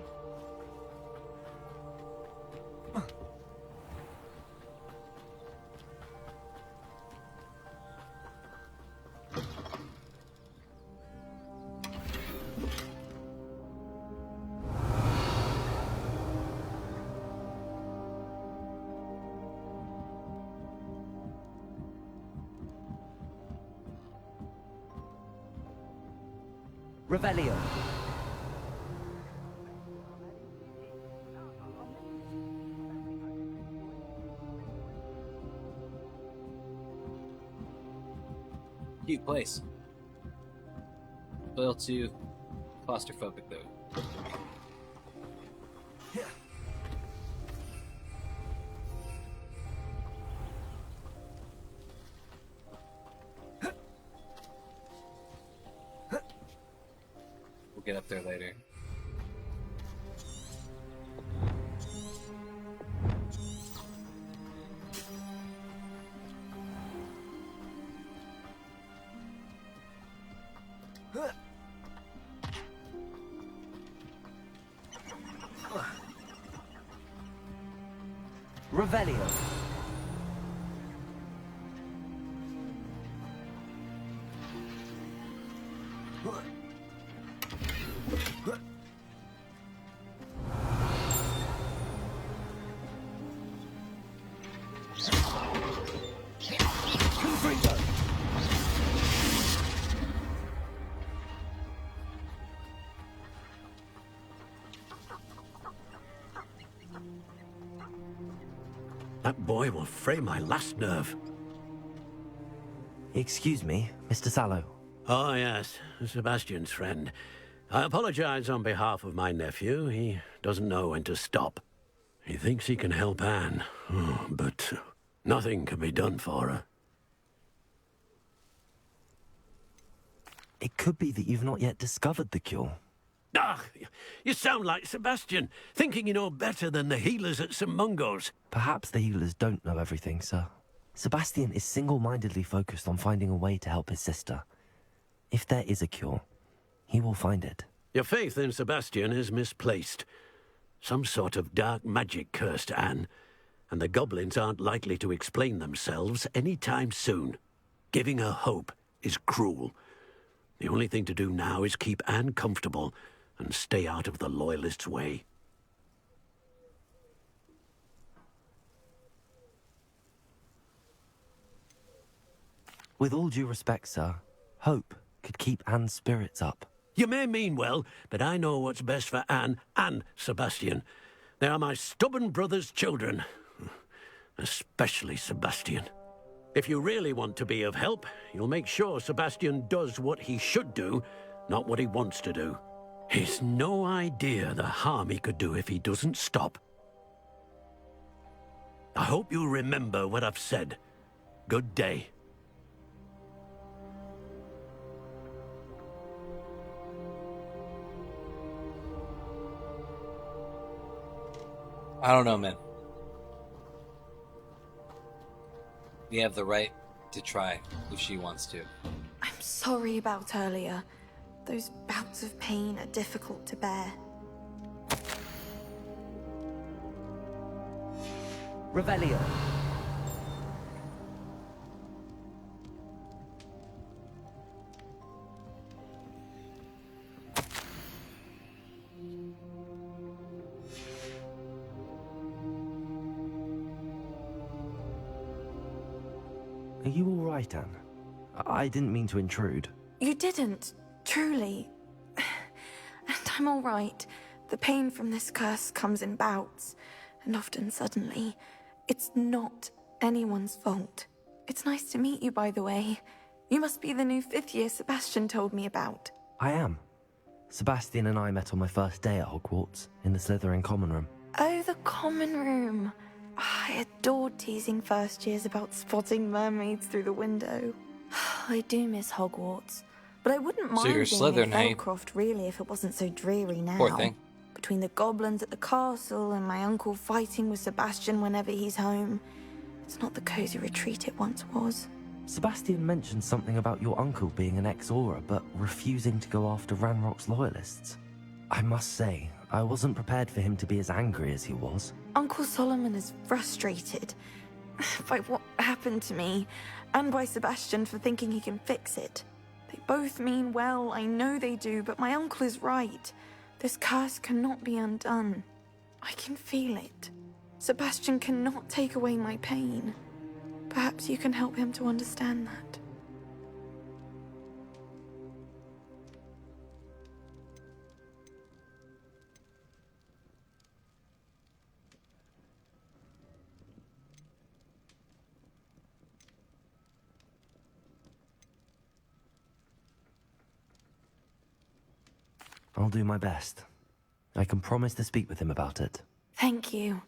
Revelio. Cute place. A little too claustrophobic though. We'll get up there later. Revelio. That boy will fray my last nerve. Excuse me, Mr. Sallow. Oh, yes, Sebastian's friend. I apologize on behalf of my nephew. He doesn't know when to stop. He thinks he can help Anne, but nothing can be done for her. It could be that you've not yet discovered the cure. Ah, you sound like Sebastian, thinking you know better than the healers at St. Mungo's. Perhaps the healers don't know everything, sir. Sebastian is single-mindedly focused on finding a way to help his sister. If there is a cure, he will find it. Your faith in Sebastian is misplaced. Some sort of dark magic cursed Anne, and the goblins aren't likely to explain themselves any time soon. Giving her hope is cruel. The only thing to do now is keep Anne comfortable and stay out of the Loyalists' way. With all due respect, sir, hope could keep Anne's spirits up. You may mean well, but I know what's best for Anne and Sebastian. They are my stubborn brother's children. Especially Sebastian. If you really want to be of help, you'll make sure Sebastian does what he should do, not what he wants to do. He's no idea the harm he could do if he doesn't stop. I hope you remember what I've said. Good day. I don't know, man. We have the right to try if she wants to. I'm sorry about earlier. Those bouts of pain are difficult to bear. Revelio. Are you all right, Anne? I didn't mean to intrude. You didn't, truly. And I'm all right. The pain from this curse comes in bouts, and often suddenly. It's not anyone's fault. It's nice to meet you, by the way. You must be the new 5th year Sebastian told me about. I am. Sebastian and I met on my first day at Hogwarts, in the Slytherin common room. Oh, the common room. I adored teasing first years about spotting mermaids through the window. I do miss Hogwarts, but I wouldn't mind you're being Slytherin, in eh? Felcroft really if it wasn't so dreary now. Poor thing. Between the goblins at the castle and my uncle fighting with Sebastian whenever he's home, it's not the cozy retreat it once was. Sebastian mentioned something about your uncle being an ex-Auror, but refusing to go after Ranrock's loyalists. I must say, I wasn't prepared for him to be as angry as he was. Uncle Solomon is frustrated by what happened to me, and by Sebastian for thinking he can fix it. They both mean well, I know they do, but my uncle is right. This curse cannot be undone. I can feel it. Sebastian cannot take away my pain. Perhaps you can help him to understand that. I'll do my best. I can promise to speak with him about it. Thank you.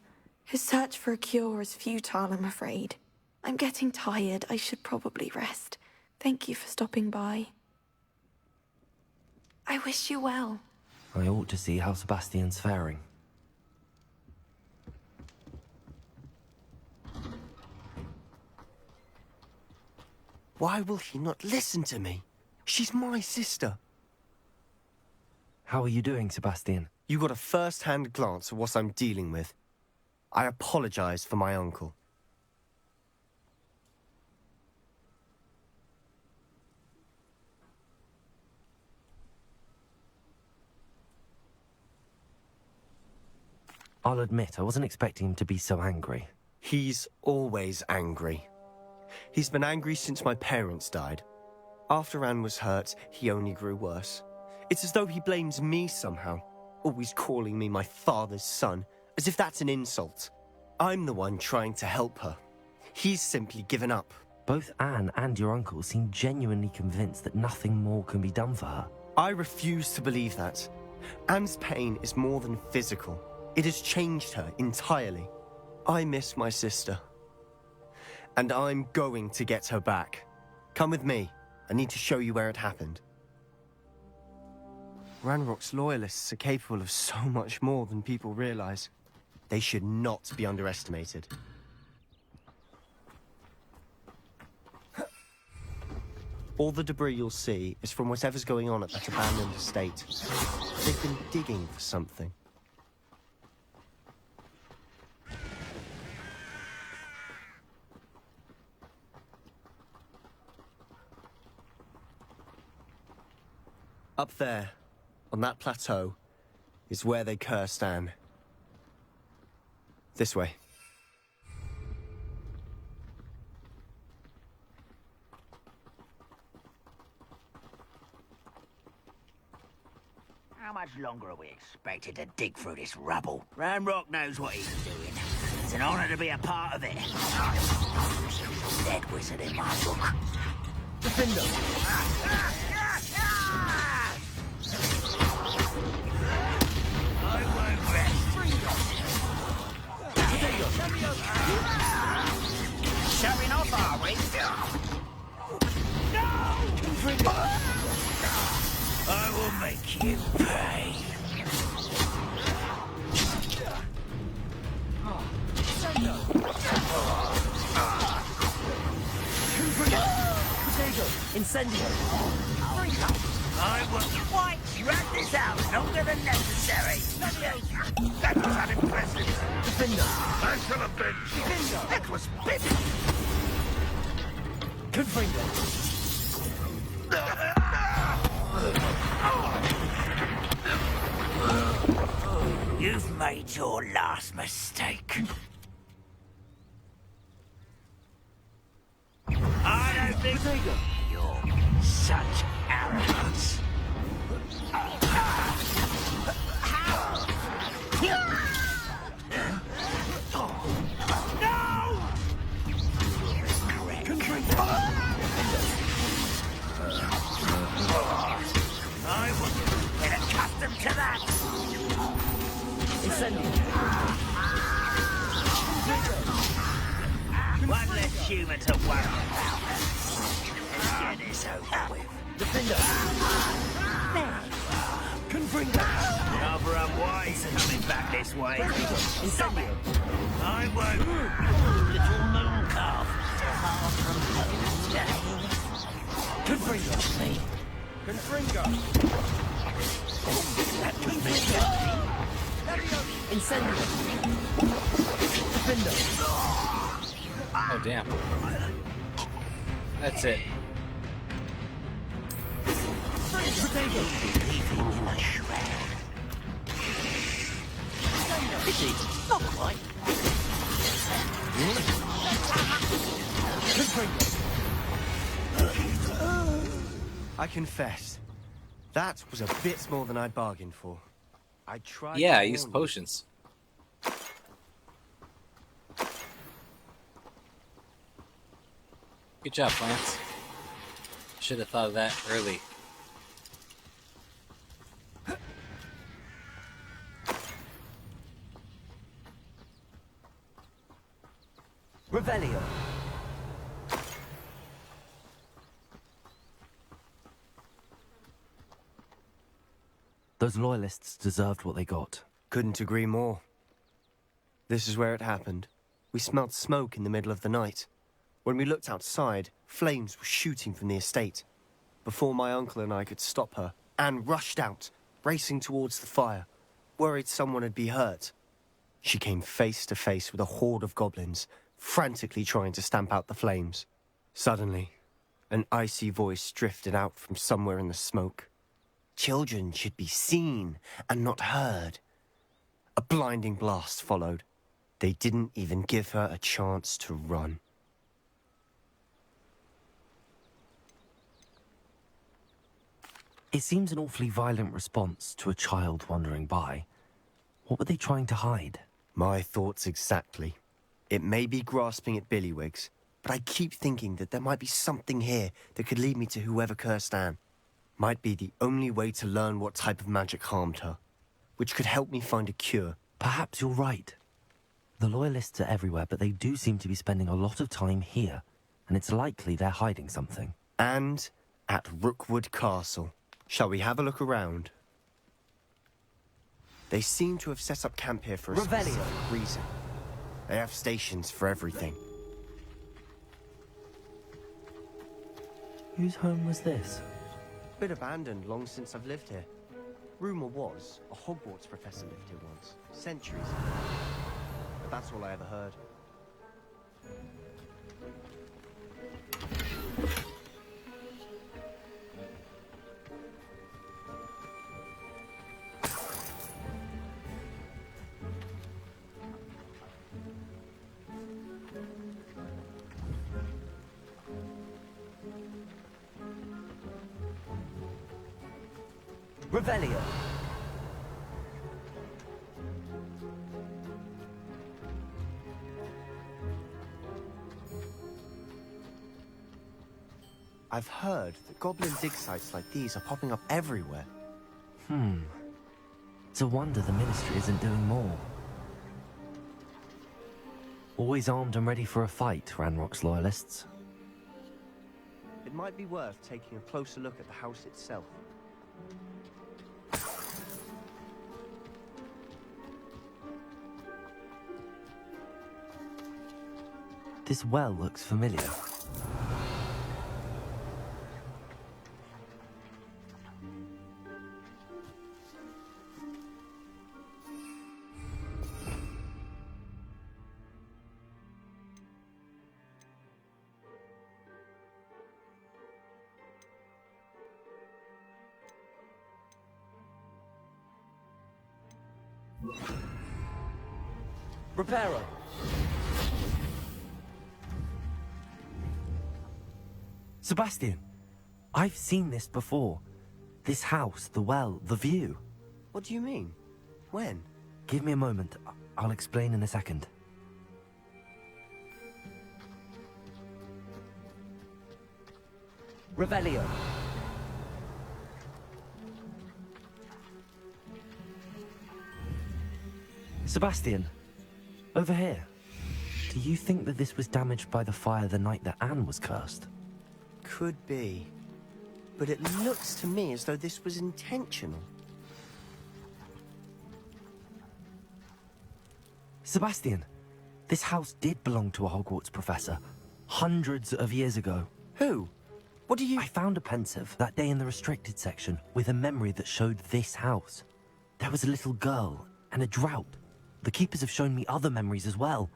His search for a cure is futile, I'm afraid. I'm getting tired. I should probably rest. Thank you for stopping by. I wish you well. I ought to see how Sebastian's faring. Why will he not listen to me? She's my sister. How are you doing, Sebastian? You got a first-hand glance at what I'm dealing with. I apologize for my uncle. I'll admit, I wasn't expecting him to be so angry. He's always angry. He's been angry since my parents died. After Anne was hurt, he only grew worse. It's as though he blames me somehow, always calling me my father's son, as if that's an insult. I'm the one trying to help her. He's simply given up. Both Anne and your uncle seem genuinely convinced that nothing more can be done for her. I refuse to believe that. Anne's pain is more than physical. It has changed her entirely. I miss my sister. And I'm going to get her back. Come with me. I need to show you where it happened. Ranrock's loyalists are capable of so much more than people realize. They should not be underestimated. All the debris you'll see is from whatever's going on at that abandoned estate. They've been digging for something. Up there, on that plateau, is where they cursed Anne. This way. How much longer are we expected to dig through this rubble? Ranrock knows what he's doing. It's an honor to be a part of it. Dead wizard in my book. Defender! I won't rest. Showing off, are we? No! I will make you pay. Incendio! I will quite drag this out longer than necessary. That was unimpressive. Defender! I should have been. Defender! That was bitter. Confringo! You've made your last mistake. I don't think you're such arrogance. No! I will get accustomed to that. One less human to worry about. Get this over with. Defender! Confringo! Rather unwise coming back this way. Stop it! I won't. Little moon calf. Far from home today. Confringo! Confringo! Incendio! Defender! Oh, damn. That's it. Not quite. I confess, that was a bit more than I'd bargained for. I tried. Yeah, I used potions. Good job, Lance. Should have thought of that early. Revelio. Those loyalists deserved what they got. Couldn't agree more. This is where it happened. We smelled smoke in the middle of the night. When we looked outside, flames were shooting from the estate. Before my uncle and I could stop her, Anne rushed out, racing towards the fire, worried someone had been hurt. She came face to face with a horde of goblins, frantically trying to stamp out the flames. Suddenly, an icy voice drifted out from somewhere in the smoke. Children should be seen and not heard. A blinding blast followed. They didn't even give her a chance to run. It seems an awfully violent response to a child wandering by. What were they trying to hide? My thoughts exactly. It may be grasping at billywhigs, but I keep thinking that there might be something here that could lead me to whoever cursed Anne. Might be the only way to learn what type of magic harmed her, which could help me find a cure. Perhaps you're right. The Loyalists are everywhere, but they do seem to be spending a lot of time here, and it's likely they're hiding something. And at Rookwood Castle. Shall we have a look around? They seem to have set up camp here for a specific reason. They have stations for everything. Whose home was this? Been abandoned long since I've lived here. Rumour was a Hogwarts professor lived here once, centuries ago. But that's all I ever heard. Revelio. I've heard that goblin dig sites like these are popping up everywhere. It's a wonder the Ministry isn't doing more. Always armed and ready for a fight, Ranrock's loyalists. It might be worth taking a closer look at the house itself. This well looks familiar. Reparo. Sebastian, I've seen this before. This house, the well, the view. What do you mean? When? Give me a moment. I'll explain in a second. Revelio. Sebastian, over here. Do you think that this was damaged by the fire the night that Anne was cursed? Could be. But it looks to me as though this was intentional. Sebastian, this house did belong to a Hogwarts professor. Hundreds of years ago. Who? What do you... I found a pensive that day in the restricted section with a memory that showed this house. There was a little girl and a drought. The keepers have shown me other memories as well.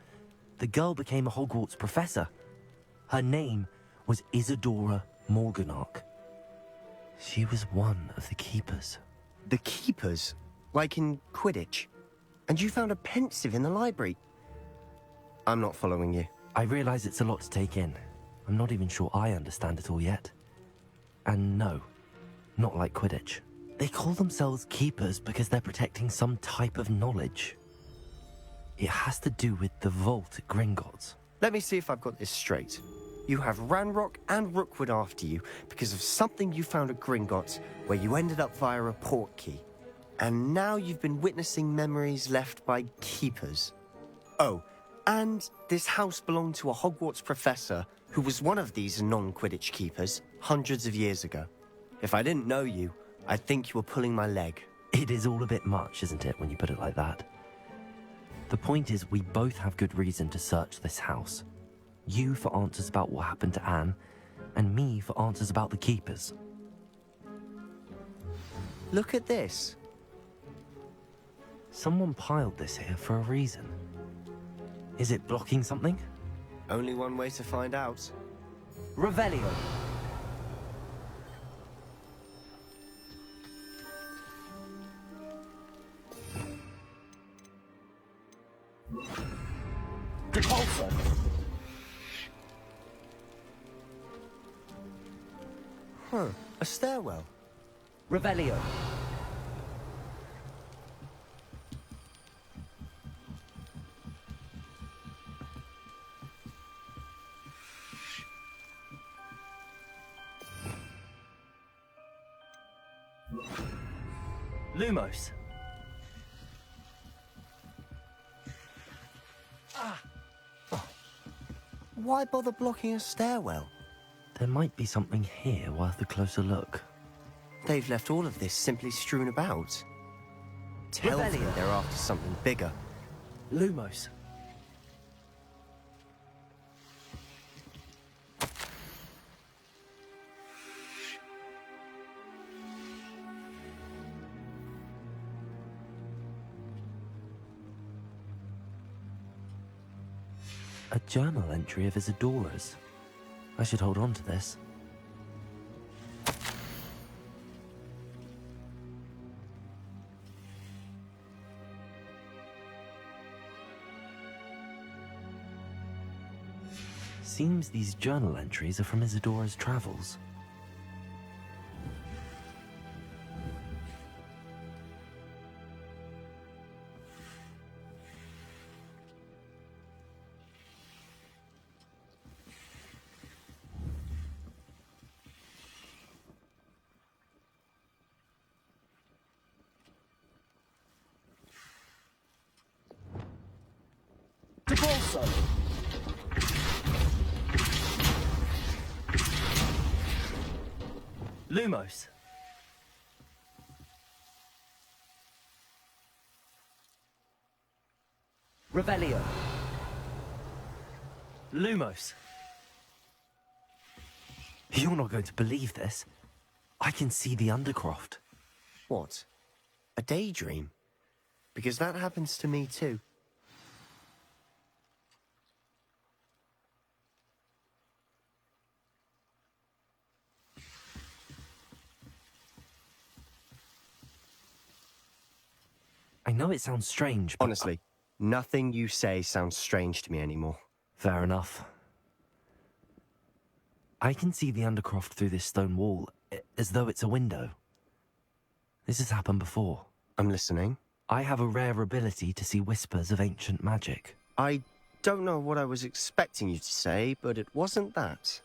The girl became a Hogwarts professor. Her name was Isadora Morganach. She was one of the keepers. The keepers? Like in Quidditch? And you found a pensive in the library? I'm not following you. I realize it's a lot to take in. I'm not even sure I understand it all yet. And no, not like Quidditch. They call themselves keepers because they're protecting some type of knowledge. It has to do with the vault at Gringotts. Let me see if I've got this straight. You have Ranrock and Rookwood after you because of something you found at Gringotts where you ended up via a portkey. And now you've been witnessing memories left by keepers. Oh, and this house belonged to a Hogwarts professor who was one of these non-Quidditch keepers hundreds of years ago. If I didn't know you, I'd think you were pulling my leg. It is all a bit much, isn't it, when you put it like that? The point is, we both have good reason to search this house. You for answers about what happened to Anne, and me for answers about the keepers. Look at this. Someone piled this here for a reason. Is it blocking something? Only one way to find out. Revelio. Repulsor. Huh, a stairwell. Revelio. Lumos. Why bother blocking a stairwell? There might be something here worth a closer look. They've left all of this simply strewn about. tell me Revelio. they're after something bigger. Lumos. A journal entry of Isadora's. I should hold on to this. Seems these journal entries are from Isadora's travels. Lumos. Revelio. Lumos. You're not going to believe this. I can see the Undercroft. What? A daydream? Because that happens to me too. I know it sounds strange, but... Honestly, nothing you say sounds strange to me anymore. Fair enough. I can see the Undercroft through this stone wall, as though it's a window. This has happened before. I'm listening. I have a rare ability to see whispers of ancient magic. I don't know what I was expecting you to say, but it wasn't that.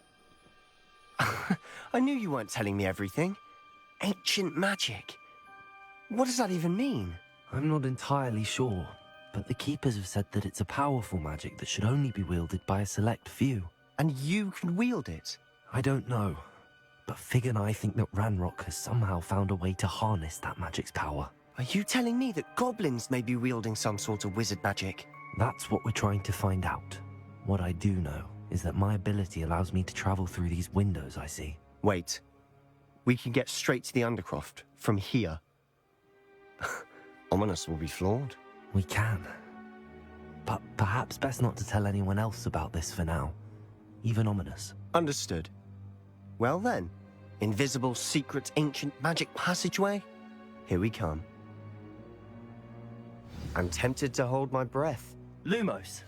I knew you weren't telling me everything. Ancient magic. What does that even mean? I'm not entirely sure, but the Keepers have said that it's a powerful magic that should only be wielded by a select few. And you can wield it? I don't know, but Fig and I think that Ranrock has somehow found a way to harness that magic's power. Are you telling me that goblins may be wielding some sort of wizard magic? That's what we're trying to find out. What I do know is that my ability allows me to travel through these windows I see. Wait. We can get straight to the Undercroft from here. Ominous will be flawed. We can. But perhaps best not to tell anyone else about this for now. Even Ominous. Understood. Well then, invisible, secret, ancient magic passageway? Here we come. I'm tempted to hold my breath. Lumos.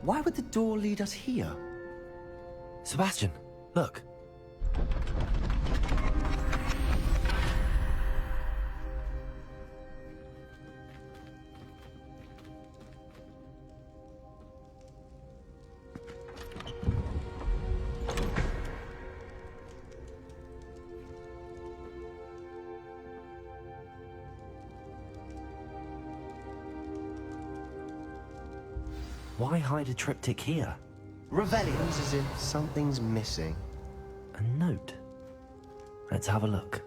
Why would the door lead us here? Sebastian, look. Why hide a triptych here? Revelio. It's as if something's missing. A note. Let's have a look.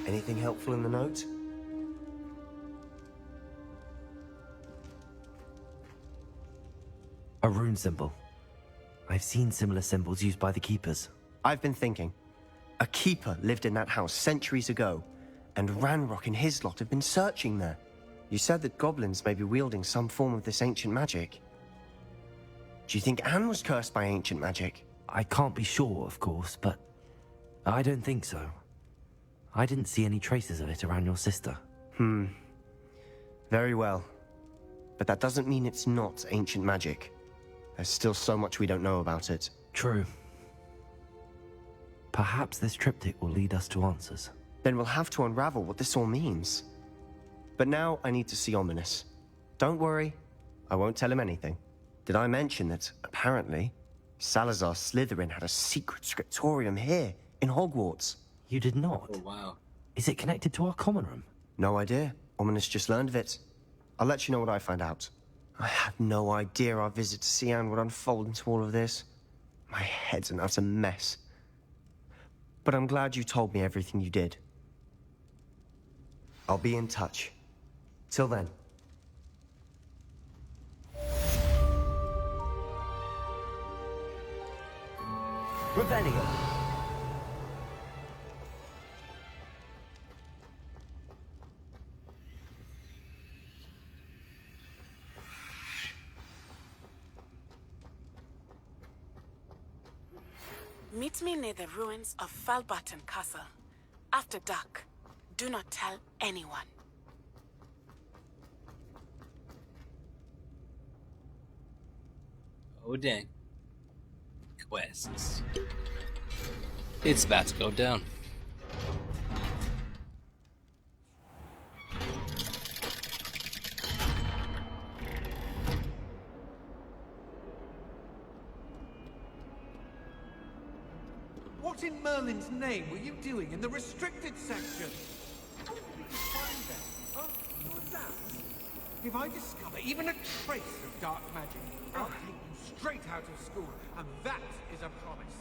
Anything helpful in the note? A rune symbol. I've seen similar symbols used by the Keepers. I've been thinking. A keeper lived in that house centuries ago, and Ranrock and his lot have been searching there. You said that goblins may be wielding some form of this ancient magic. Do you think Anne was cursed by ancient magic? I can't be sure, of course, but I don't think so. I didn't see any traces of it around your sister. Very well. But that doesn't mean it's not ancient magic. There's still so much we don't know about it. True. Perhaps this triptych will lead us to answers. Then we'll have to unravel what this all means. But now I need to see Ominous. Don't worry, I won't tell him anything. Did I mention that, apparently, Salazar Slytherin had a secret scriptorium here, in Hogwarts? You did not? Oh, wow. Is it connected to our common room? No idea. Ominous just learned of it. I'll let you know what I find out. I had no idea our visit to see Anne would unfold into all of this. My head's an utter mess. But I'm glad you told me everything you did. I'll be in touch. Till then. Revelio. Meet me near the ruins of Falbarton Castle. After dark. Do not tell anyone. Oh, dang. Quests. It's about to go down. What in Merlin's name were you doing in the restricted section? How did you find them? Huh? What's that? If I discover even a trace of dark magic, I'll take you straight out of school, and that is a promise.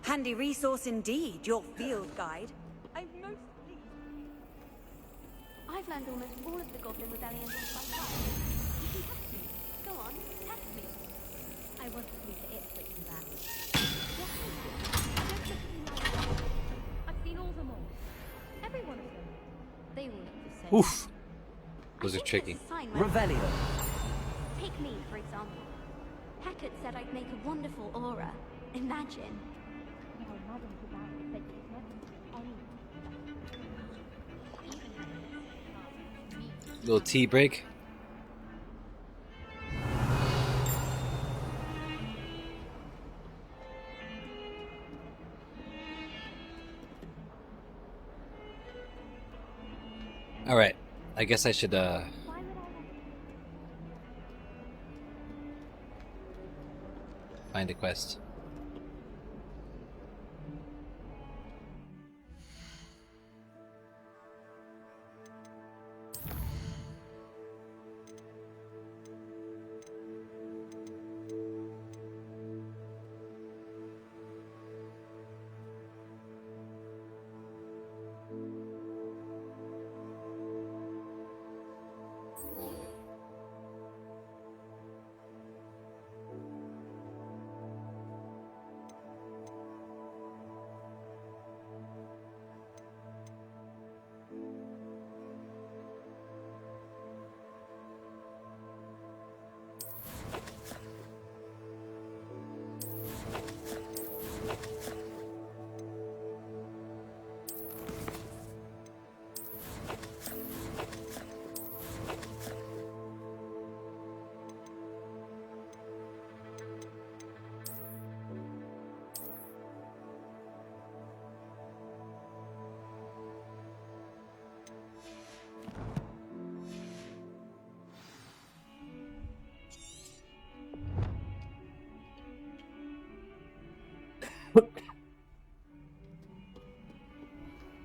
Handy resource indeed, your field guide. I'm most pleased. I've learned almost all of the Goblin Rebellion rules by heart. You can test me. Go on, test me. I want to see the Ipswich and that. I've seen all them all. Every one of them. They all look the same. Oof. Those are tricky. Revelio. Take me, for example. Hecate said I'd make a wonderful aura. Imagine. Little tea break. All right. I guess I should find a quest.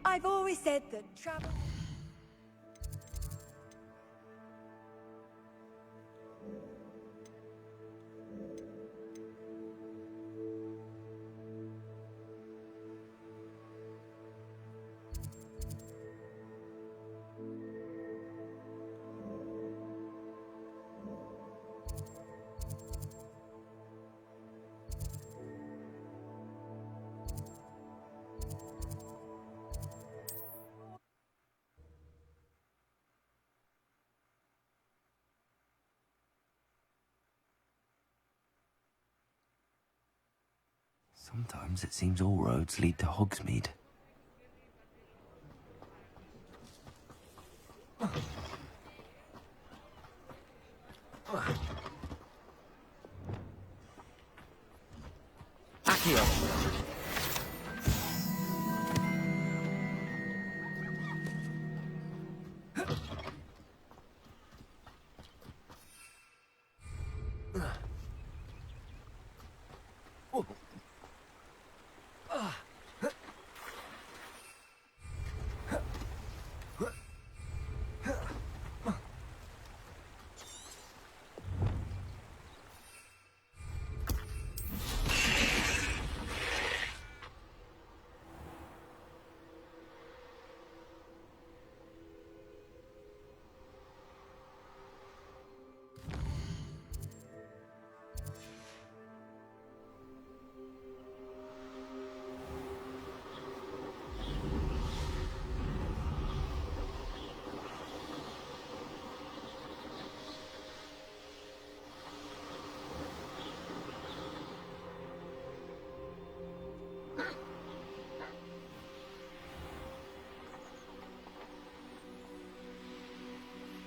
I've always said that travel... Sometimes it seems all roads lead to Hogsmeade. Accio!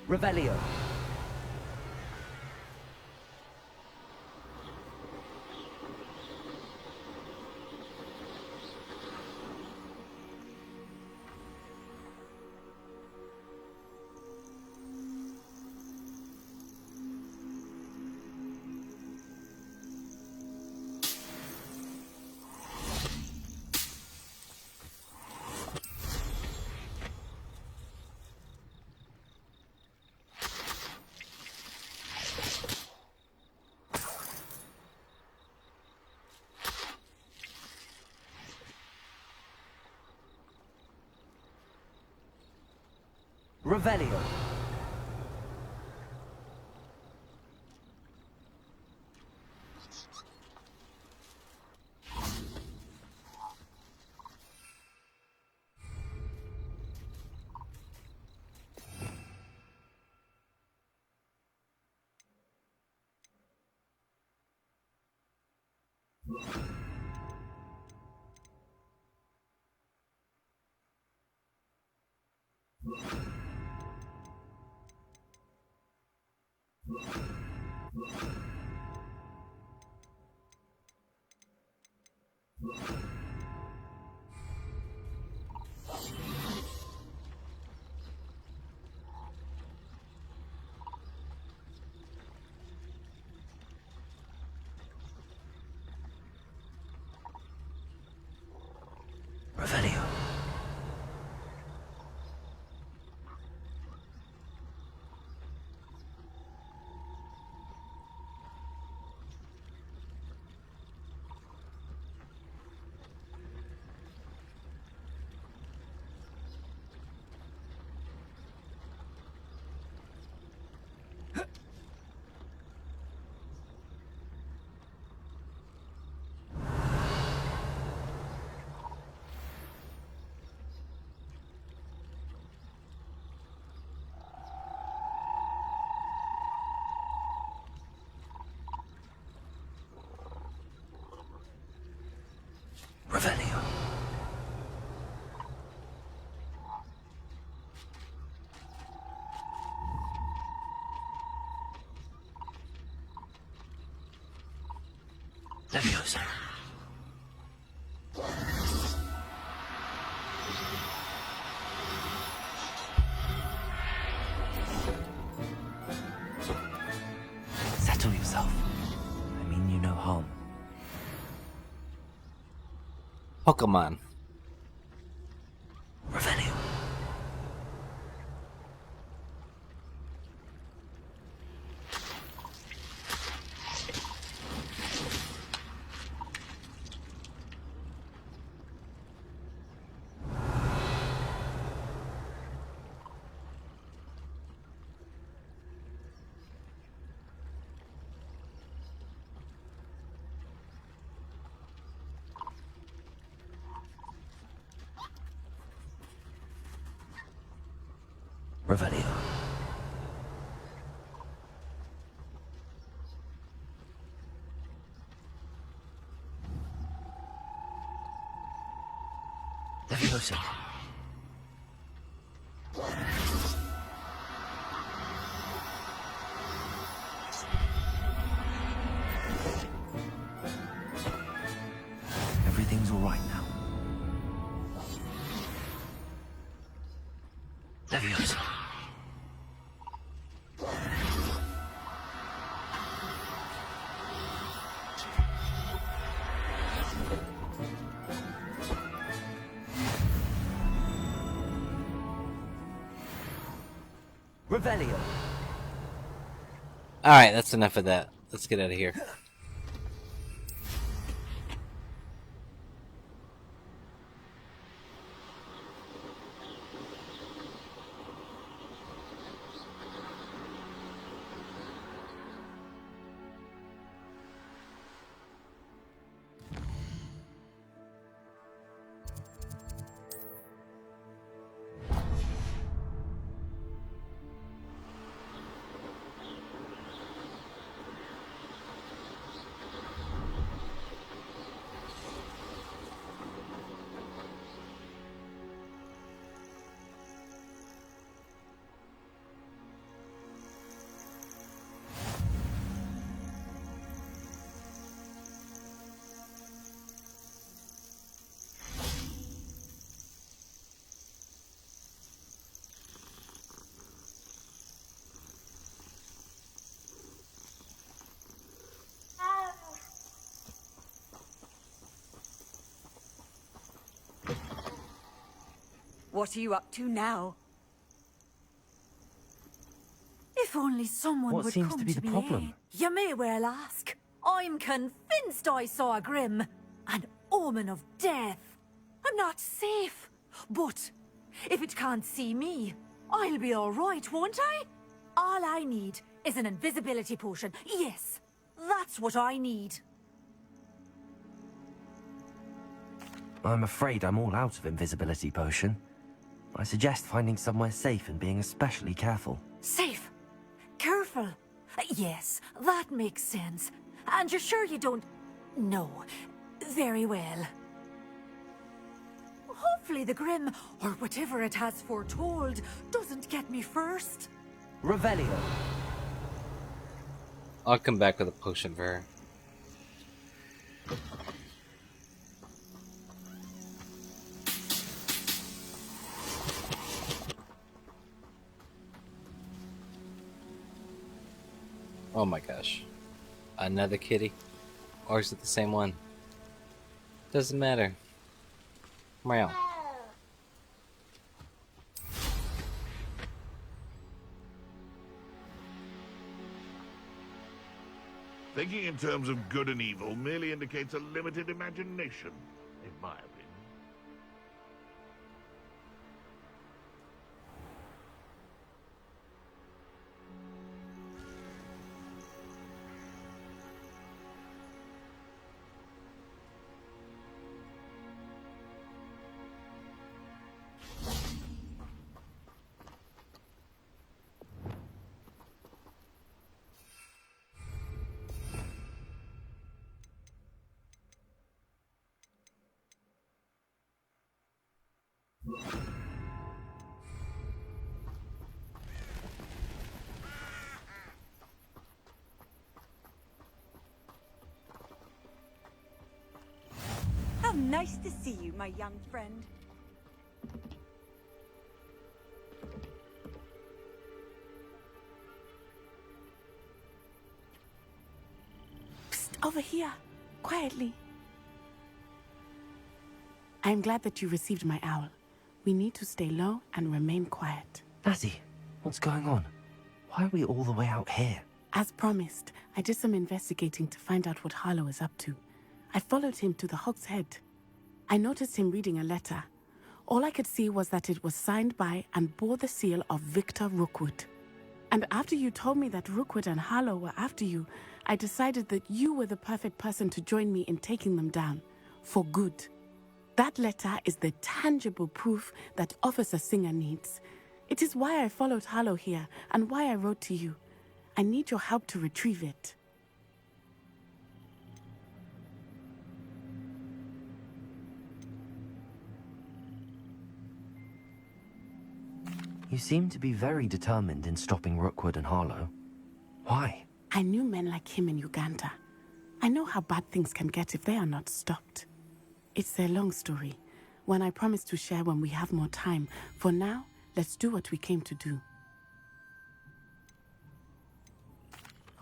Revelio. Revelio. Revelio. Revelio. Leviosa. Settle yourself. I mean you no harm. Pokemon. Revelio. Revelio. Leviosa. Everything's all right now. Leviosa. Revelio. Alright, that's enough of that. Let's get out of here. What are you up to now? If only someone What would seems come to be the me problem? aid. You may well ask. I'm convinced I saw a grim, an omen of death. I'm not safe, but if it can't see me, I'll be all right, won't I? All I need is an invisibility potion. Yes, that's what I need. I'm afraid I'm all out of invisibility potion. I suggest finding somewhere safe and being especially careful. Safe? Careful? Yes, that makes sense. And you're sure you don't... No. Very well. Hopefully the Grim, or whatever it has foretold, doesn't get me first. Revelio. I'll come back with a potion for her. Oh my gosh. Another kitty? Or is it the same one? Doesn't matter. Meow. Thinking in terms of good and evil merely indicates a limited imagination, in my opinion. How nice to see you, my young friend. Psst, over here. Quietly. I'm glad that you received my owl. We need to stay low and remain quiet. Nazi, what's going on? Why are we all the way out here? As promised, I did some investigating to find out what Harlow is up to. I followed him to the Hog's Head. I noticed him reading a letter. All I could see was that it was signed by and bore the seal of Victor Rookwood. And after you told me that Rookwood and Harlow were after you, I decided that you were the perfect person to join me in taking them down. For good. That letter is the tangible proof that Officer Singer needs. It is why I followed Harlow here and why I wrote to you. I need your help to retrieve it. You seem to be very determined in stopping Rookwood and Harlow. Why? I knew men like him in Uganda. I know how bad things can get if they are not stopped. It's a long story, one I promise to share when we have more time. For now, let's do what we came to do.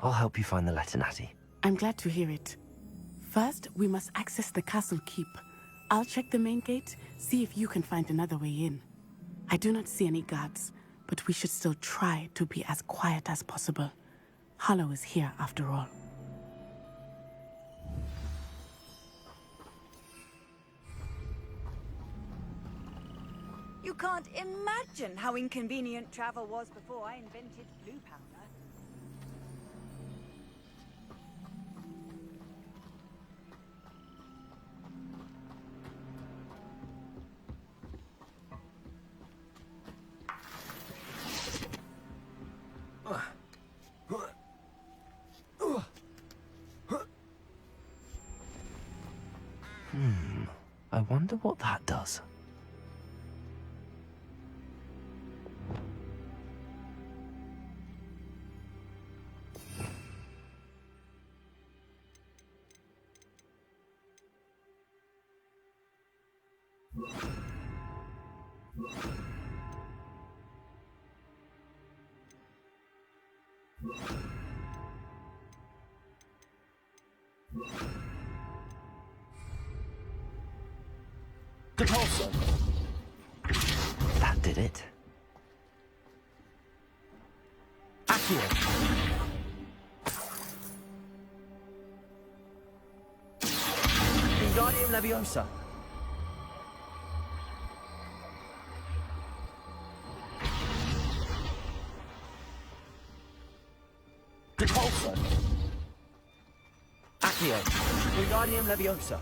I'll help you find the letter, Natty. I'm glad to hear it. First, we must access the castle keep. I'll check the main gate, see if you can find another way in. I do not see any guards, but we should still try to be as quiet as possible. Harlow is here after all. You can't imagine how inconvenient travel was before I invented blue powder. I wonder what that does. Depulso. That did it. Accio. Wingardium Leviosa. Depulso. Accio. Wingardium Leviosa.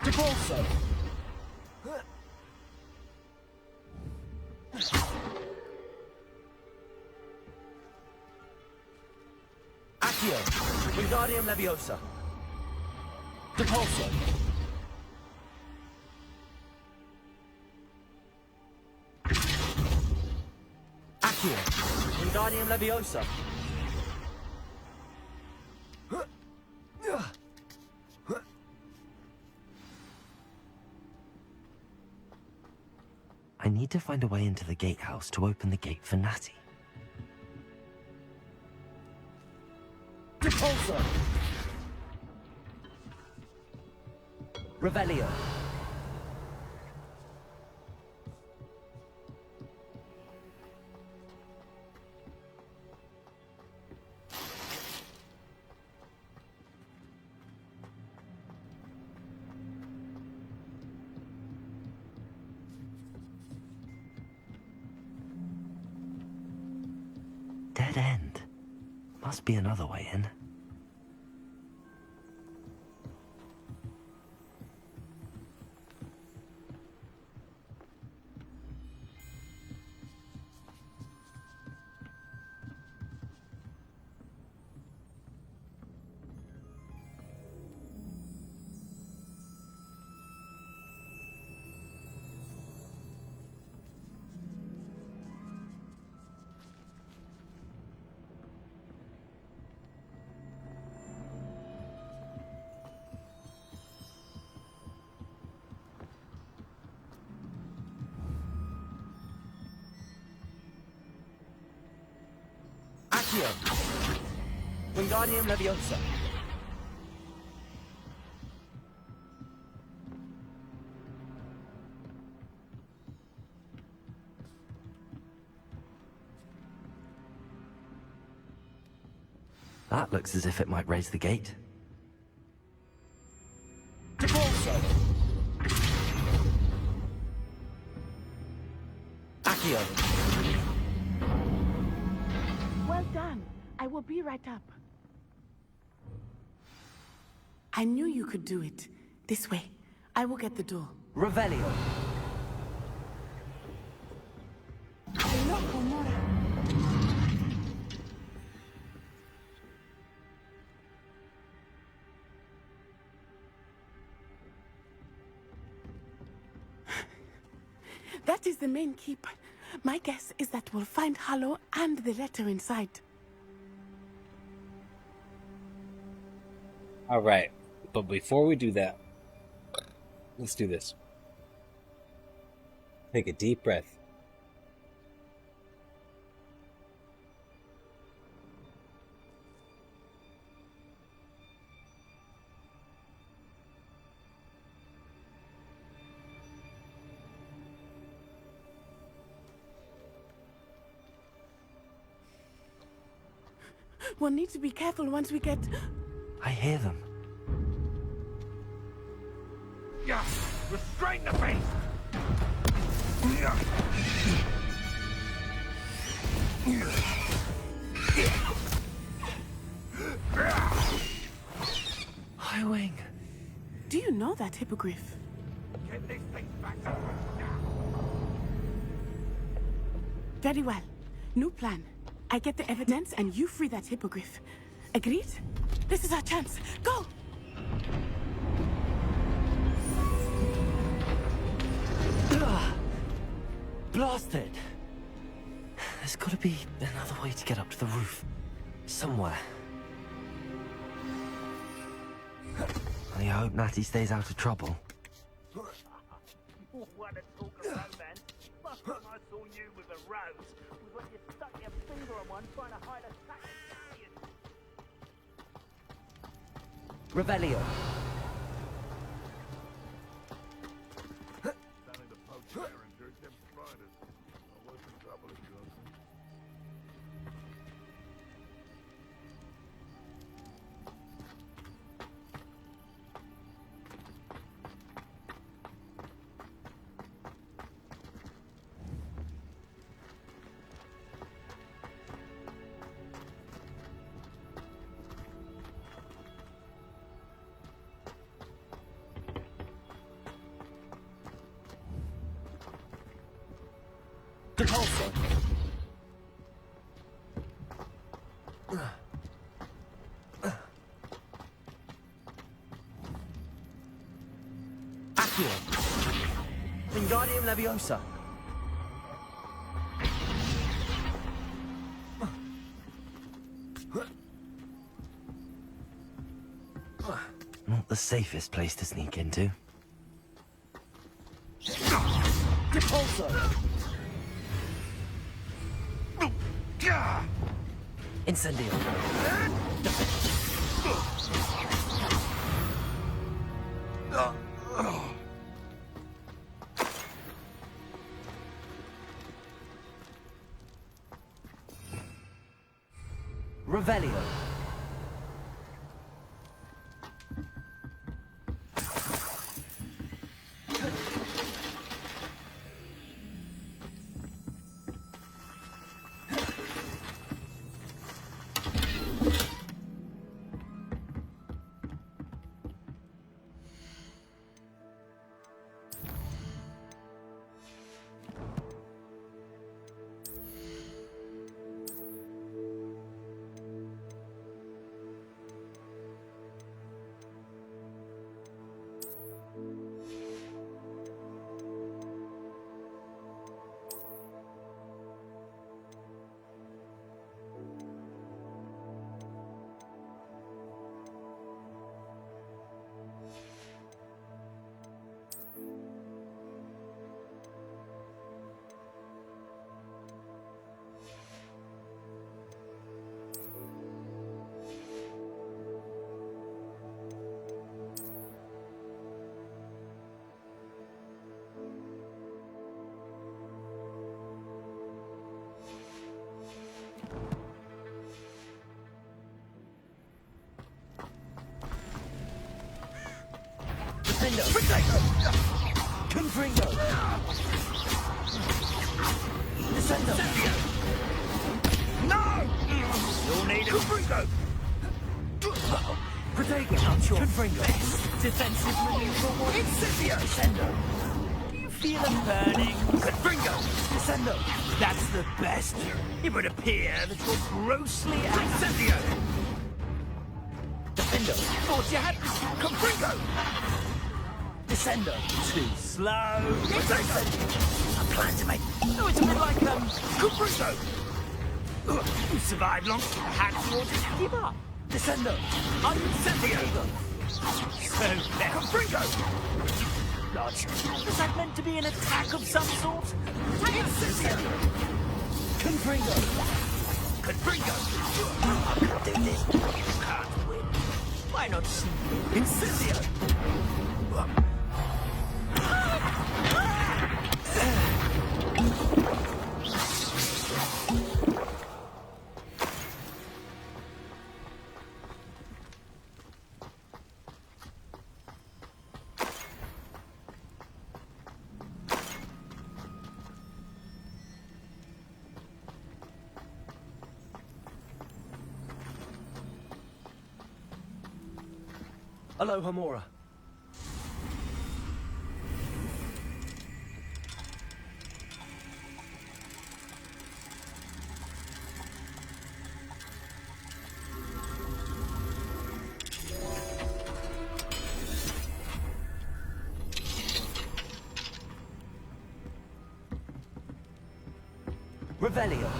Depulso. Accio. Wingardium Leviosa. Depulso. Accio. Wingardium Leviosa. I need to find a way into the gatehouse to open the gate for Natty. Depulso. Revelio. Dead end. Must be another way in. Accio. Wingardium Leviosa. That looks as if it might raise the gate. Depulso. Accio. Well done. I will be right up. I knew you could do it. This way. I will get the door. Revelio. That is the main keep. My guess is that we'll find Harlow and the letter inside. Alright, but before we do that, let's do this. Take a deep breath. We'll need to be careful once we get... I hear them. Yeah, restrain the beast! High Wing. Do you know that hippogriff? Get this thing back to Very well. New plan. I get the evidence and you free that hippogriff. Agreed? This is our chance. Go! Blasted! There's gotta be another way to get up to the roof. Somewhere. I hope Natty stays out of trouble. What a talk of romance. Last time I saw you with a rose was when you stuck your finger on one trying to hide a sack of carrion. Revelio. Standing to poach there and dirt them spiders. What's the trouble, Johnson? Repulsor. Accio. Wingardium Leviosa. Not the safest place to sneak into. Repulsor. Incendio. Revelio. Confringo! Descendo! No! You'll need a Confringo! Protego! Confringo! Defensive maneuver one. Incendio! Descendo! You feel a burning. Confringo! Descendo! That's the best. It would appear that you're grossly Incendio! Defendo! Thought you had Confringo! Descendo! Too slow. plan to make. Oh, it's a bit like, Cuprico. You survived long enough to hand towards it. Give up. Descendo. Incendio. So, Cuprico. Lodge. Was that meant to be an attack of some sort? Incendio. Confringo. Confringo. I could do this. Can't win. Why not Incendio? Hello, Hamora. Revelio.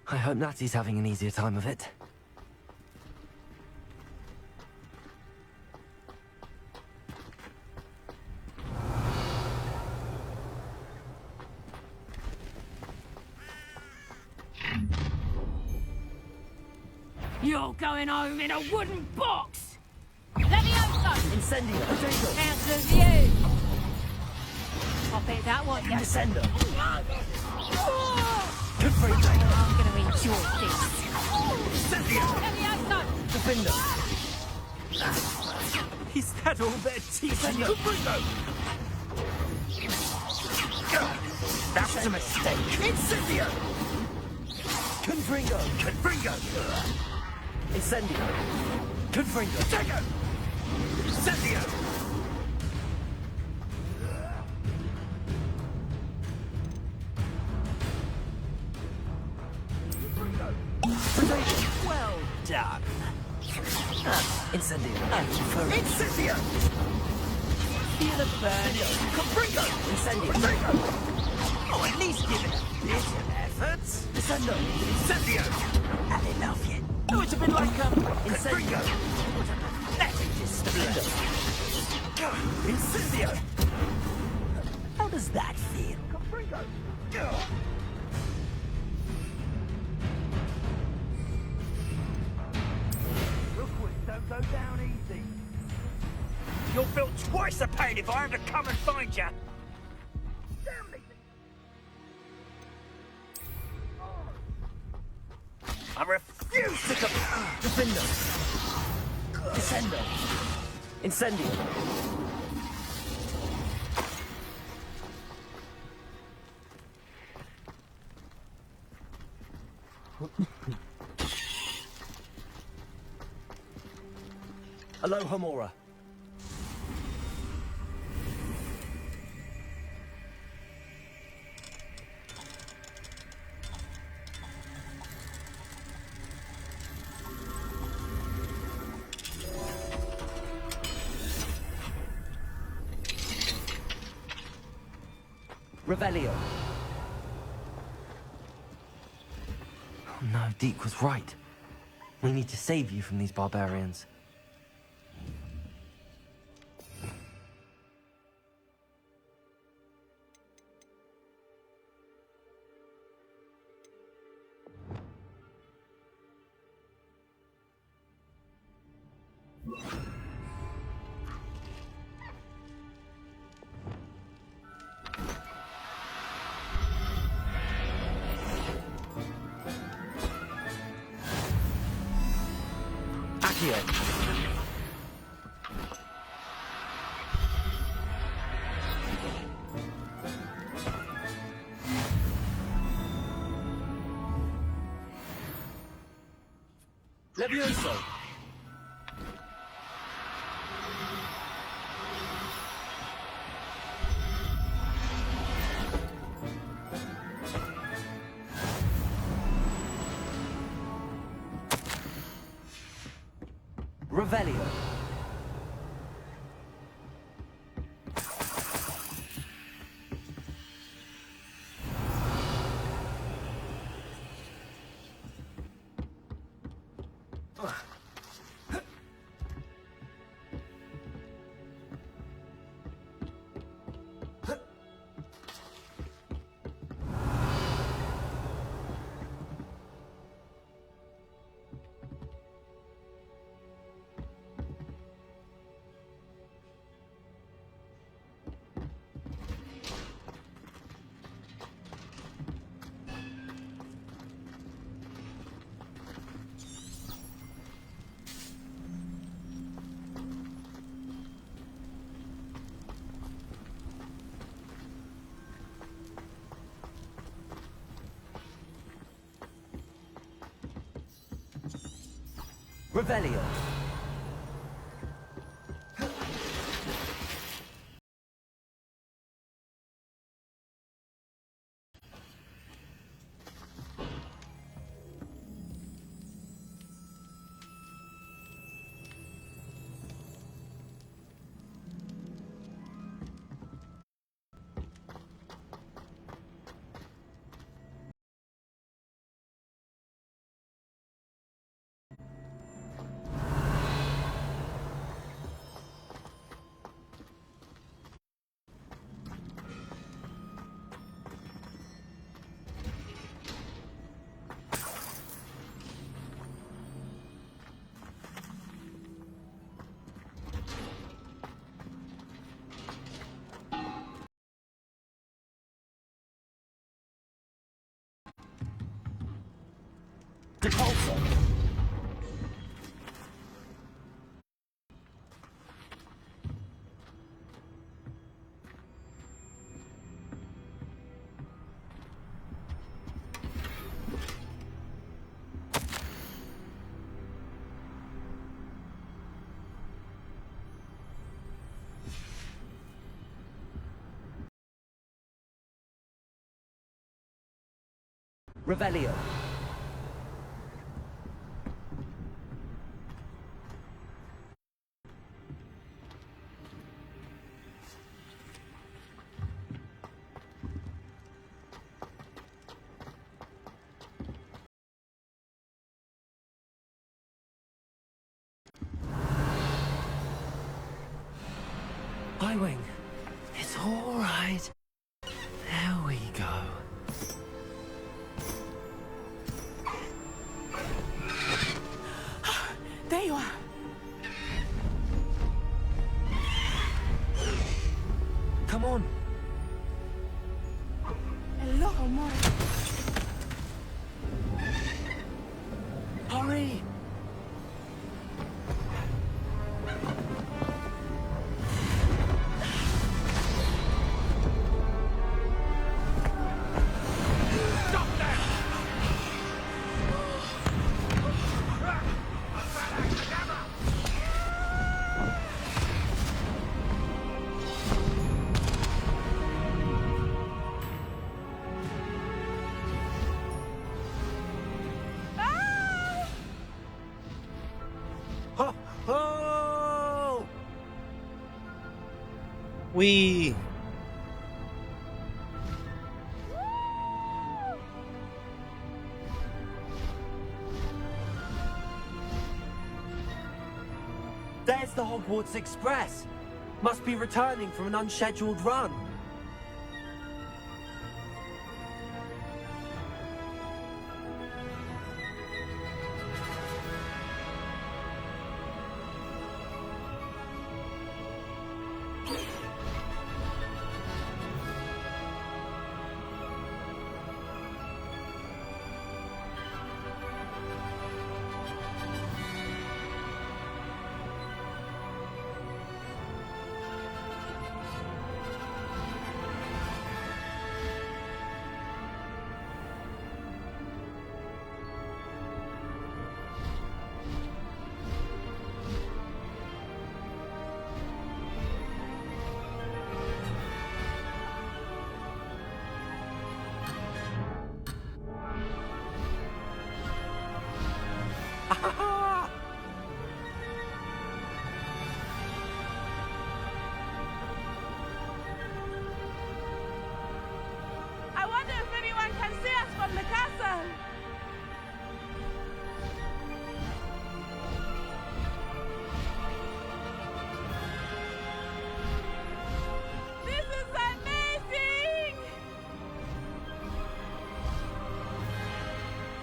I hope Natty's having an easier time of it. You're going home in a wooden box! Leviosa! Incendio. Out of view! I'll bet that one, yeah. Descendo. Confringo. I'm gonna enjoy this. Incendio. Leviosa! Defender. Is that all their teeth? Confringo. That was a mistake. Incendio. Confringo. Confringo. Incendio. Confringo. Tego. Incendio. Well done. Incendio. Incendio. Feel the burn. Confringo. Incendio. Oh, at least give it a bit of effort. Incendio. Incendio. Had enough yet? Oh, it's a bit like, Incendio. Let it just Incendio. How does that feel? Confringo. Don't go down easy. You'll feel twice the pain if I have to come and find you. Damn me. I refuse to come. Defender. Descendo. Incendio. Hello, Hamora. Revelio. Oh no, Deke was right. We need to save you from these barbarians. Levioso. Revelio. Revelio. Depulso. Revelio. Highwing, it's all right. There we go. There you are. Come on. Hello, amor. Hurry. Oh! We. There's the Hogwarts Express. Must be returning from an unscheduled run.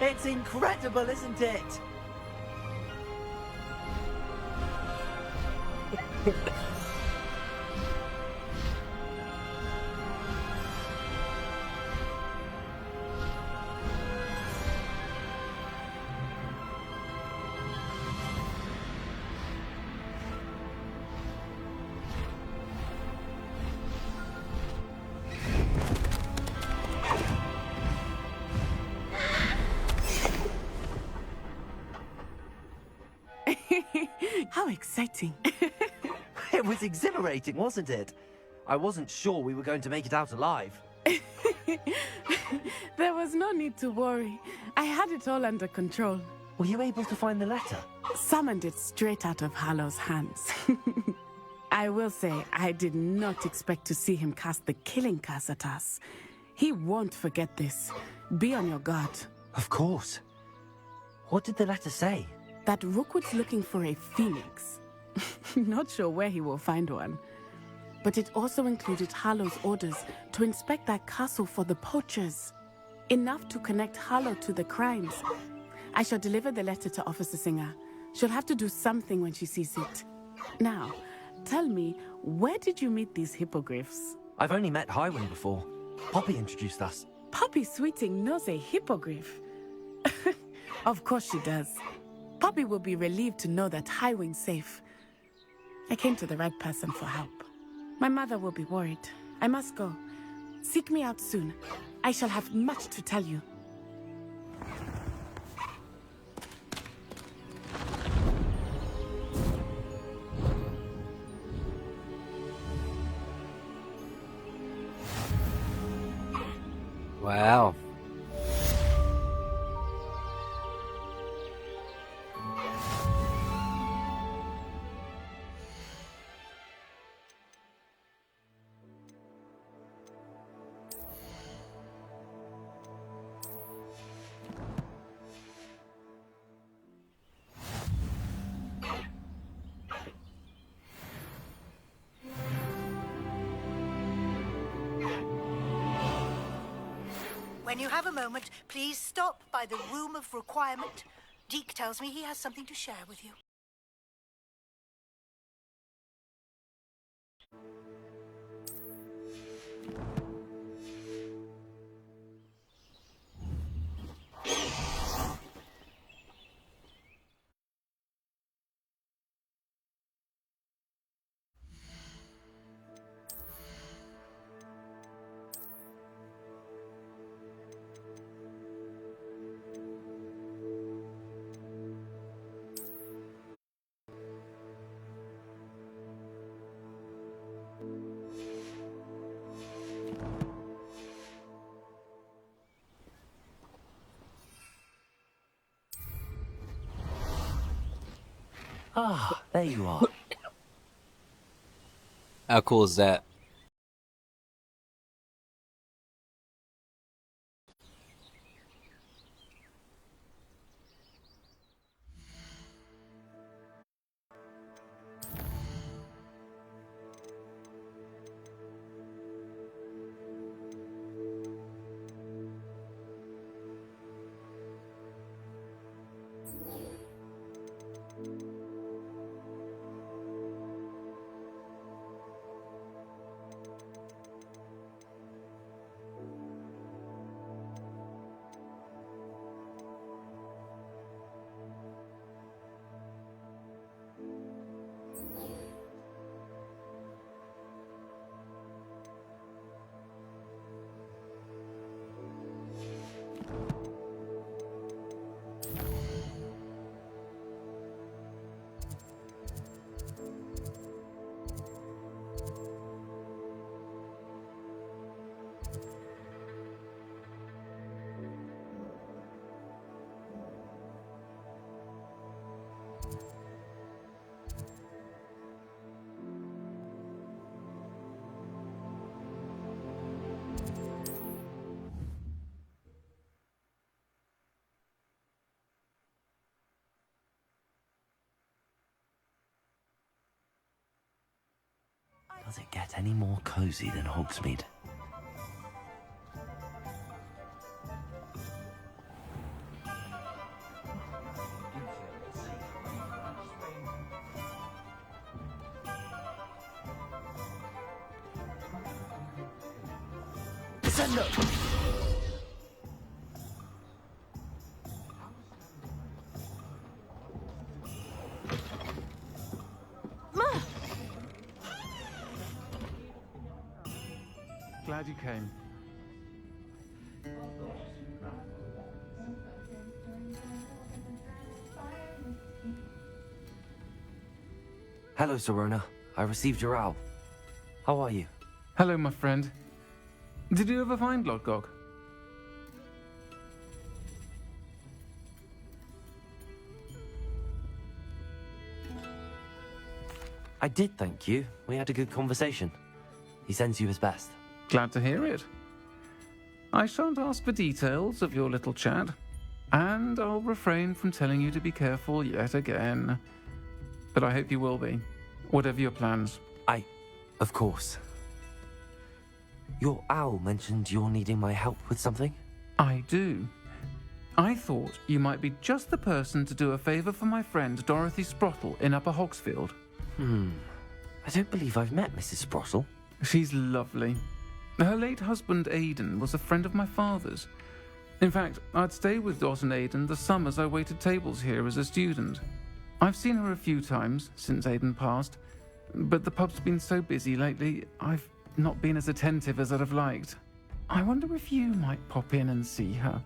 It's incredible, isn't it? How exciting. It was exhilarating, wasn't it? I wasn't sure we were going to make it out alive. There was no need to worry. I had it all under control. Were you able to find the letter? Summoned it straight out of Harlow's hands. I will say, I did not expect to see him cast the killing curse at us. He won't forget this. Be on your guard. Of course. What did the letter say? That Rookwood's looking for a phoenix. Not sure where he will find one. But it also included Harlow's orders to inspect that castle for the poachers. Enough to connect Harlow to the crimes. I shall deliver the letter to Officer Singer. She'll have to do something when she sees it. Now, tell me, where did you meet these hippogriffs? I've only met Highwing before. Poppy introduced us. Poppy Sweeting knows a hippogriff. Of course she does. Poppy will be relieved to know that Highwing's safe. I came to the right person for help. My mother will be worried. I must go. Seek me out soon. I shall have much to tell you. Wow. When you have a moment, please stop by the Room of Requirement. Deke tells me he has something to share with you. Ah, there you are. How cool is that? Does it get any more cozy than Hogsmeade? Descendo! Glad you came. Hello, Serona. I received your owl. How are you? Hello, my friend. Did you ever find Lodgok? I did, thank you. We had a good conversation. He sends you his best. Glad to hear it. I shan't ask for details of your little chat, and I'll refrain from telling you to be careful yet again. But I hope you will be, whatever your plans. Of course. Your owl mentioned you're needing my help with something? I do. I thought you might be just the person to do a favour for my friend Dorothy Sprottle in Upper Hogsfield. I don't believe I've met Mrs. Sprottle. She's lovely. Her late husband Aidan was a friend of my father's. In fact, I'd stay with Dot and Aidan the summers I waited tables here as a student. I've seen her a few times since Aidan passed, but the pub's been so busy lately, I've not been as attentive as I'd have liked. I wonder if you might pop in and see her.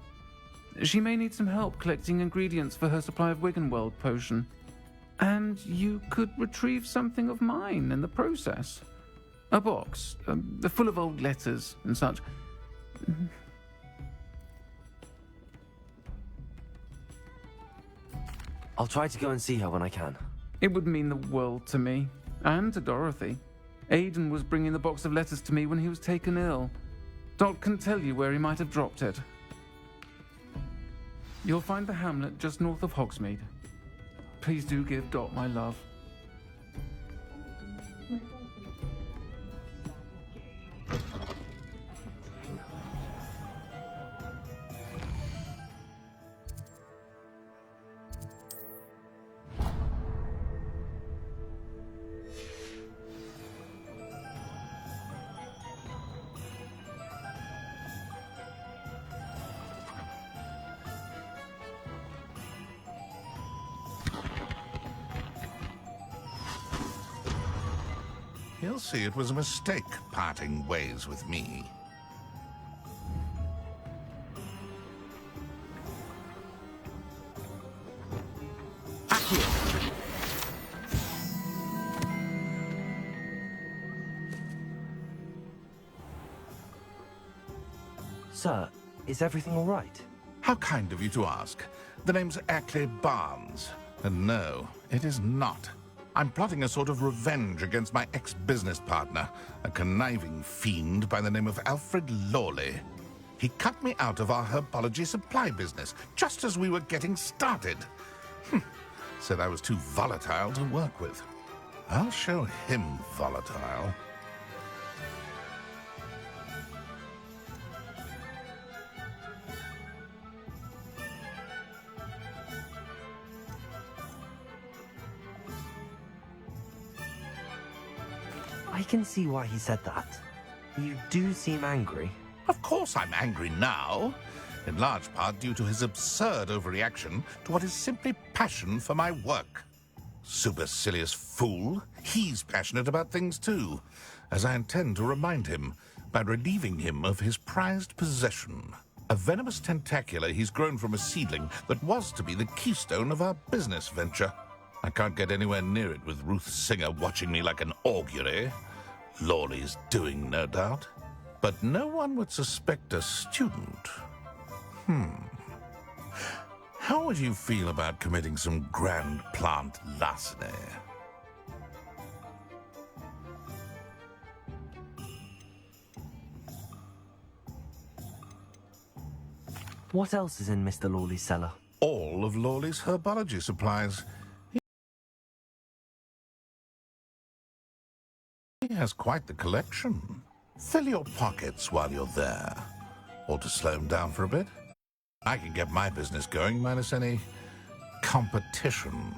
She may need some help collecting ingredients for her supply of Wiggenweld potion. And you could retrieve something of mine in the process. A box, full of old letters and such. I'll try to go and see her when I can. It would mean the world to me, and to Dorothy. Aidan was bringing the box of letters to me when he was taken ill. Dot can tell you where he might have dropped it. You'll find the hamlet just north of Hogsmeade. Please do give Dot my love. He'll see it was a mistake parting ways with me. Sir, is everything all right? How kind of you to ask. The name's Ackley Barnes. And no, it is not. I'm plotting a sort of revenge against my ex-business partner, a conniving fiend by the name of Alfred Lawley. He cut me out of our herbology supply business just as we were getting started. Said I was too volatile to work with. I'll show him volatile. I can see why he said that. You do seem angry. Of course I'm angry now, in large part due to his absurd overreaction to what is simply passion for my work. Supercilious fool, he's passionate about things too, as I intend to remind him by relieving him of his prized possession. A venomous tentacula he's grown from a seedling that was to be the keystone of our business venture. I can't get anywhere near it with Ruth Singer watching me like an augury. Lawley's doing, no doubt. But no one would suspect a student. How would you feel about committing some grand plant larceny? What else is in Mr. Lawley's cellar? All of Lawley's herbology supplies. He has quite the collection. Fill your pockets while you're there. Or to slow him down for a bit. I can get my business going minus any competition.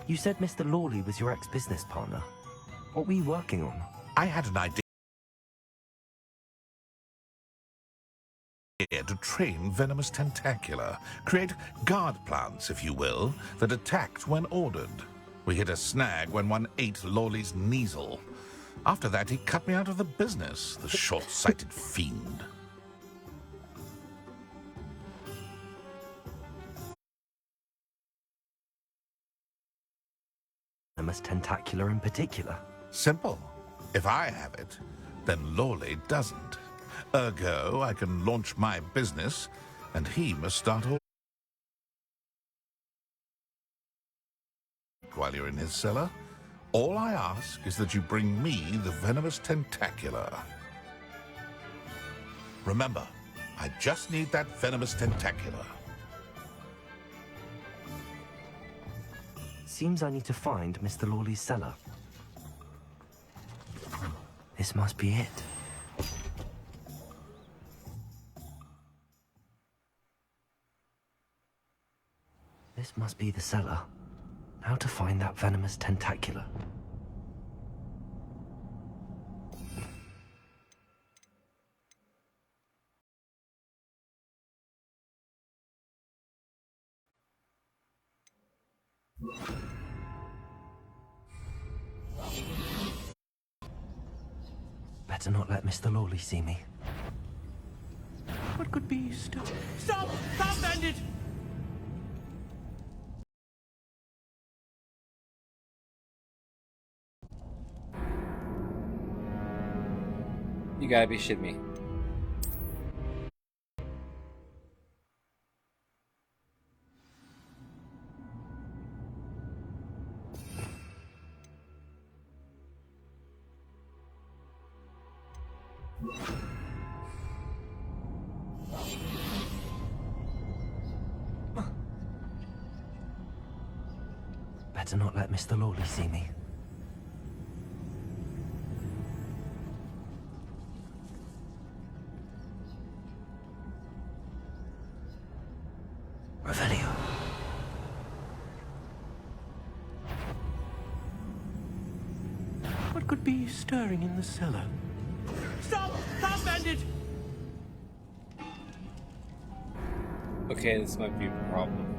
You said Mr. Lawley was your ex-business partner. What were you working on? I had an idea to train venomous tentacula, create guard plants, if you will, that attacked when ordered. We hit a snag when one ate Lawley's Kneasel. After that, he cut me out of the business, the short-sighted fiend. Venomous tentacula in particular? Simple. If I have it, then Lawley doesn't. Ergo, I can launch my business, and he must start all while you're in his cellar. All I ask is that you bring me the venomous tentacula. Remember, I just need that venomous tentacula. Seems I need to find Mr. Lawley's cellar. This must be it. This must be the cellar. How to find that venomous tentacula? Better not let Mr. Lawley see me. What could be Stop! Stop, bandit! You gotta be shitting me. Better not let Mr. Lawley see me. Revelio. What could be stirring in the cellar? Stop! Stop, bandit! Okay, this might be a problem.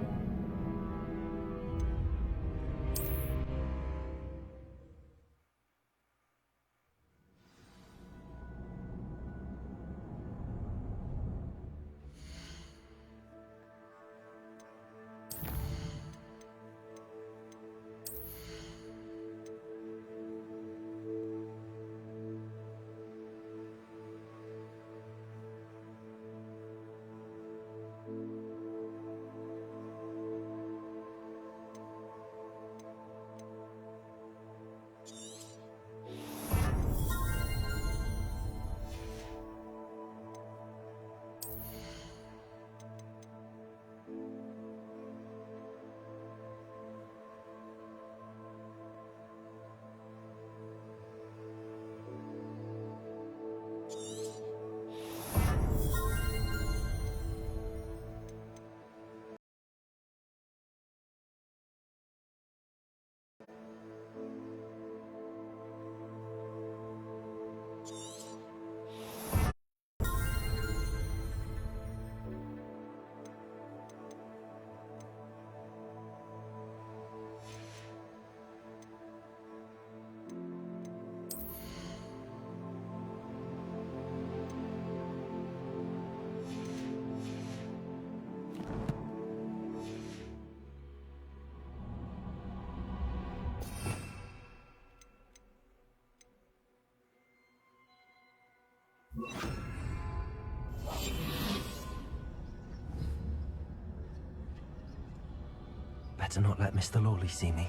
Better not let Mr. Lawley see me.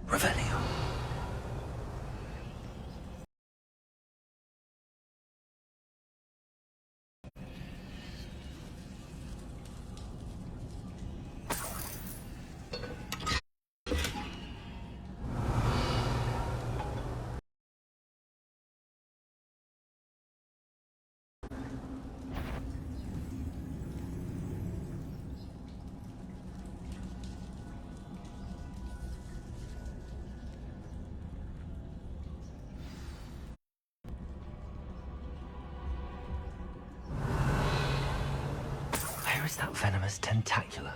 Revelio. Where is that venomous tentacula?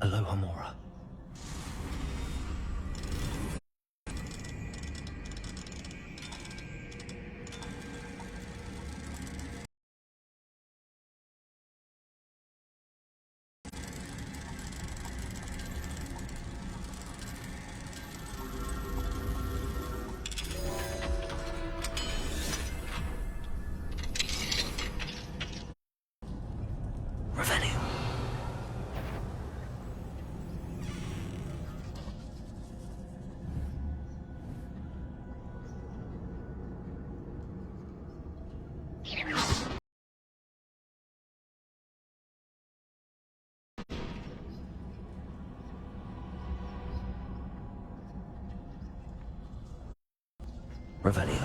Aloha Mora. Revelio.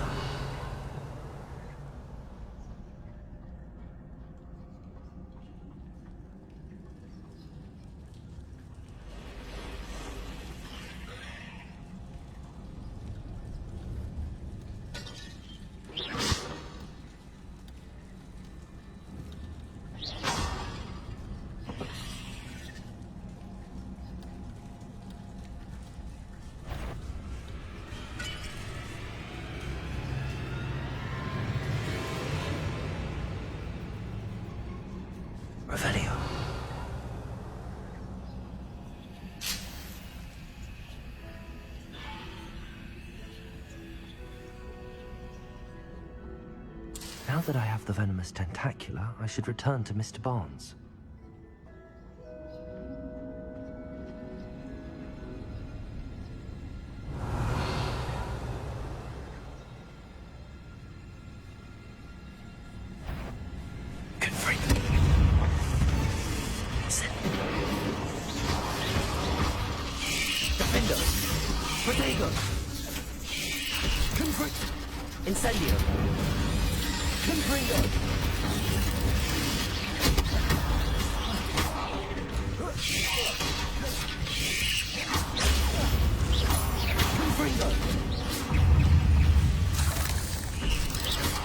Revelio. Now that I have the venomous tentacula, I should return to Mr. Barnes. Incendio. Confringo. Confringo.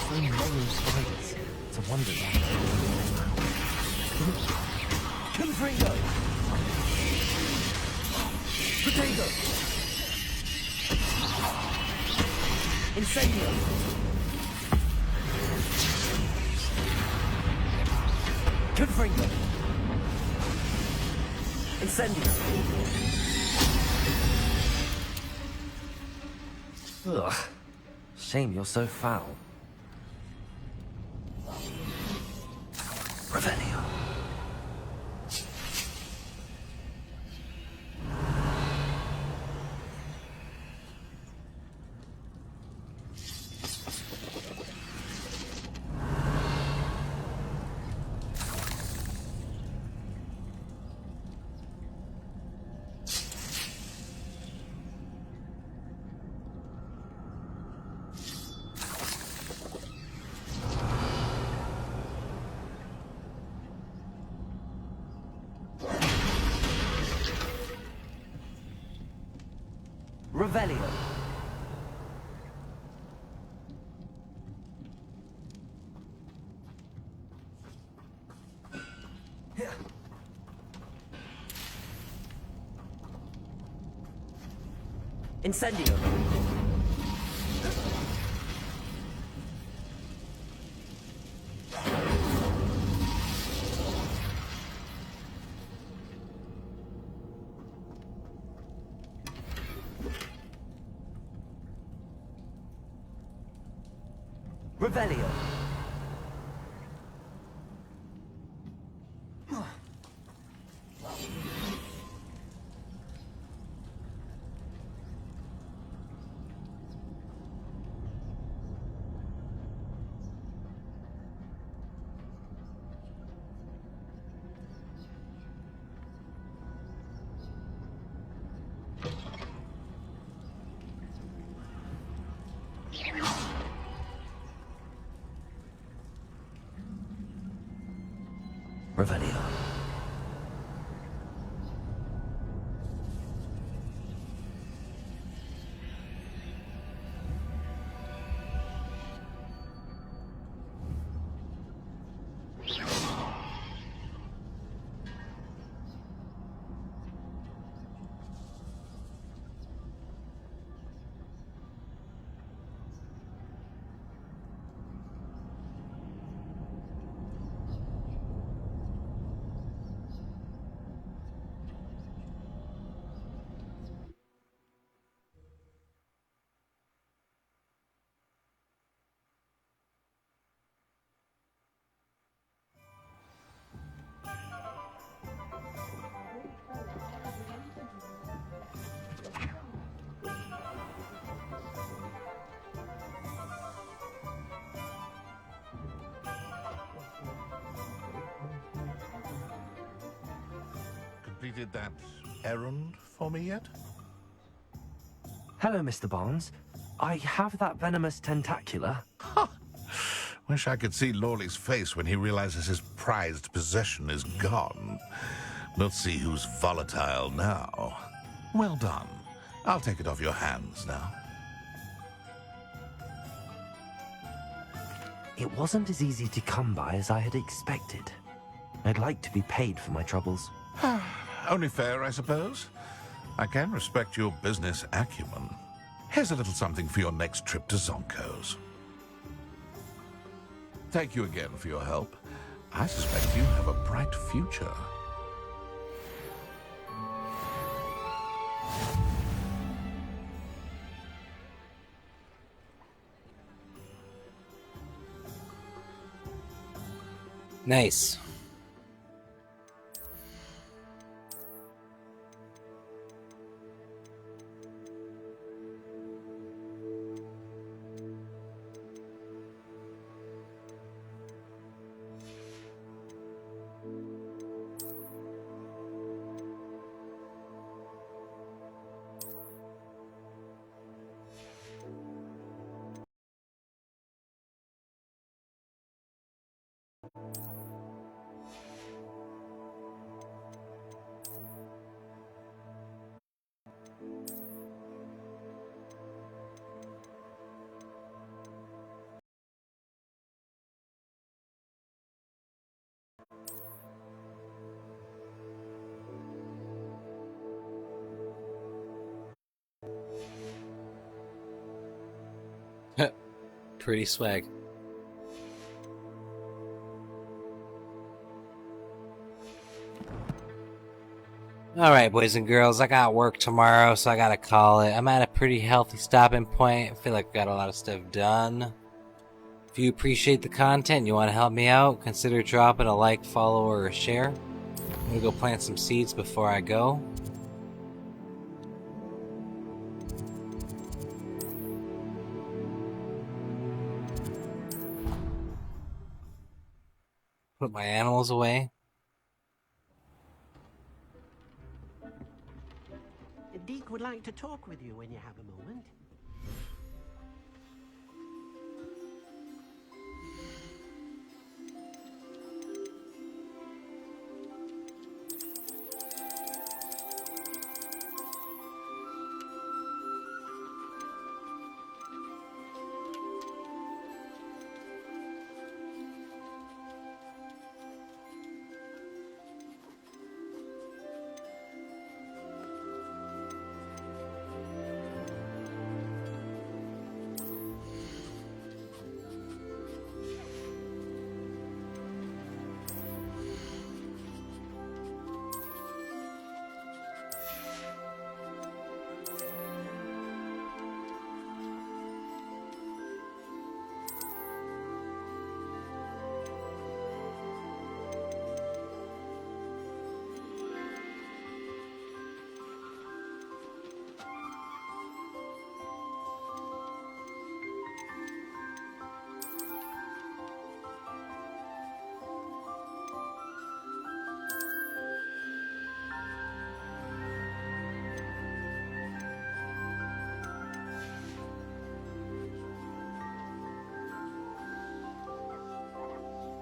So many spiders. It's a wonder. Confringo. Potato. Incendio. Confringo. Incendio. Ugh. Shame you're so foul. Revelio. Revelio. Incendio. Revelio. Revelio. Completed that errand for me yet? Hello, Mr. Barnes. I have that venomous tentacula. Wish I could see Lawley's face when he realizes his prized possession is gone. Let's see who's volatile now. Well done. I'll take it off your hands now. It wasn't as easy to come by as I had expected. I'd like to be paid for my troubles. Only fair, I suppose. I can respect your business acumen. Here's a little something for your next trip to Zonko's. Thank you again for your help. I suspect you have a bright future. Nice. Pretty swag. Alright, boys and girls, I got work tomorrow, so I gotta call it. I'm at a pretty healthy stopping point. I feel like I got a lot of stuff done. If you appreciate the content and you want to help me out, consider dropping a like, follow, or a share. I'm gonna go plant some seeds before I go. Put my animals away. Deke would like to talk with you when you have a moment.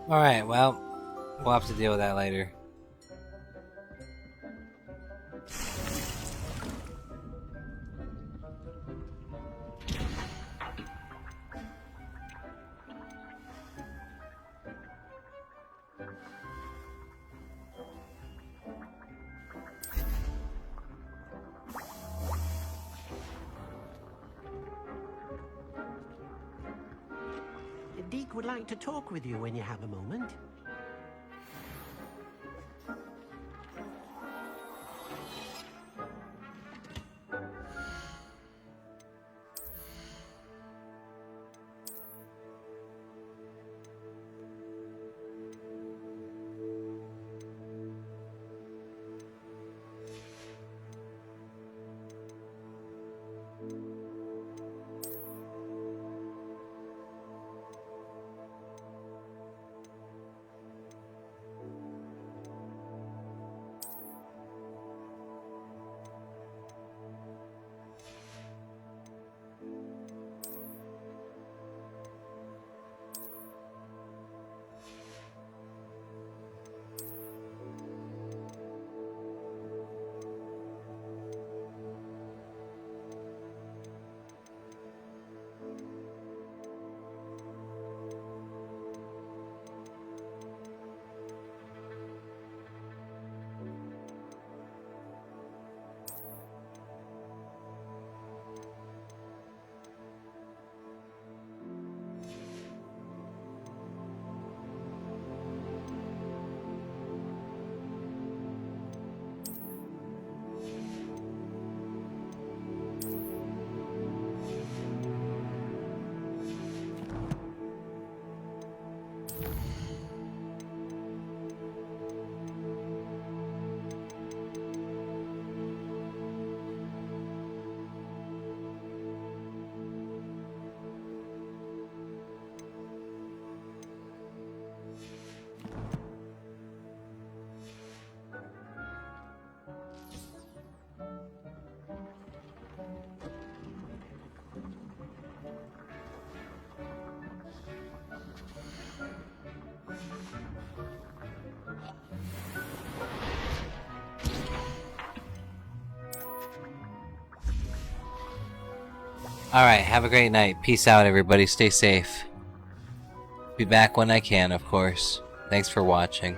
Alright, well, We'll have to deal with that later. Deke would like to talk with you when you have a moment. Alright, have a great night. Peace out, everybody. Stay safe. Be back when I can, of course. Thanks for watching.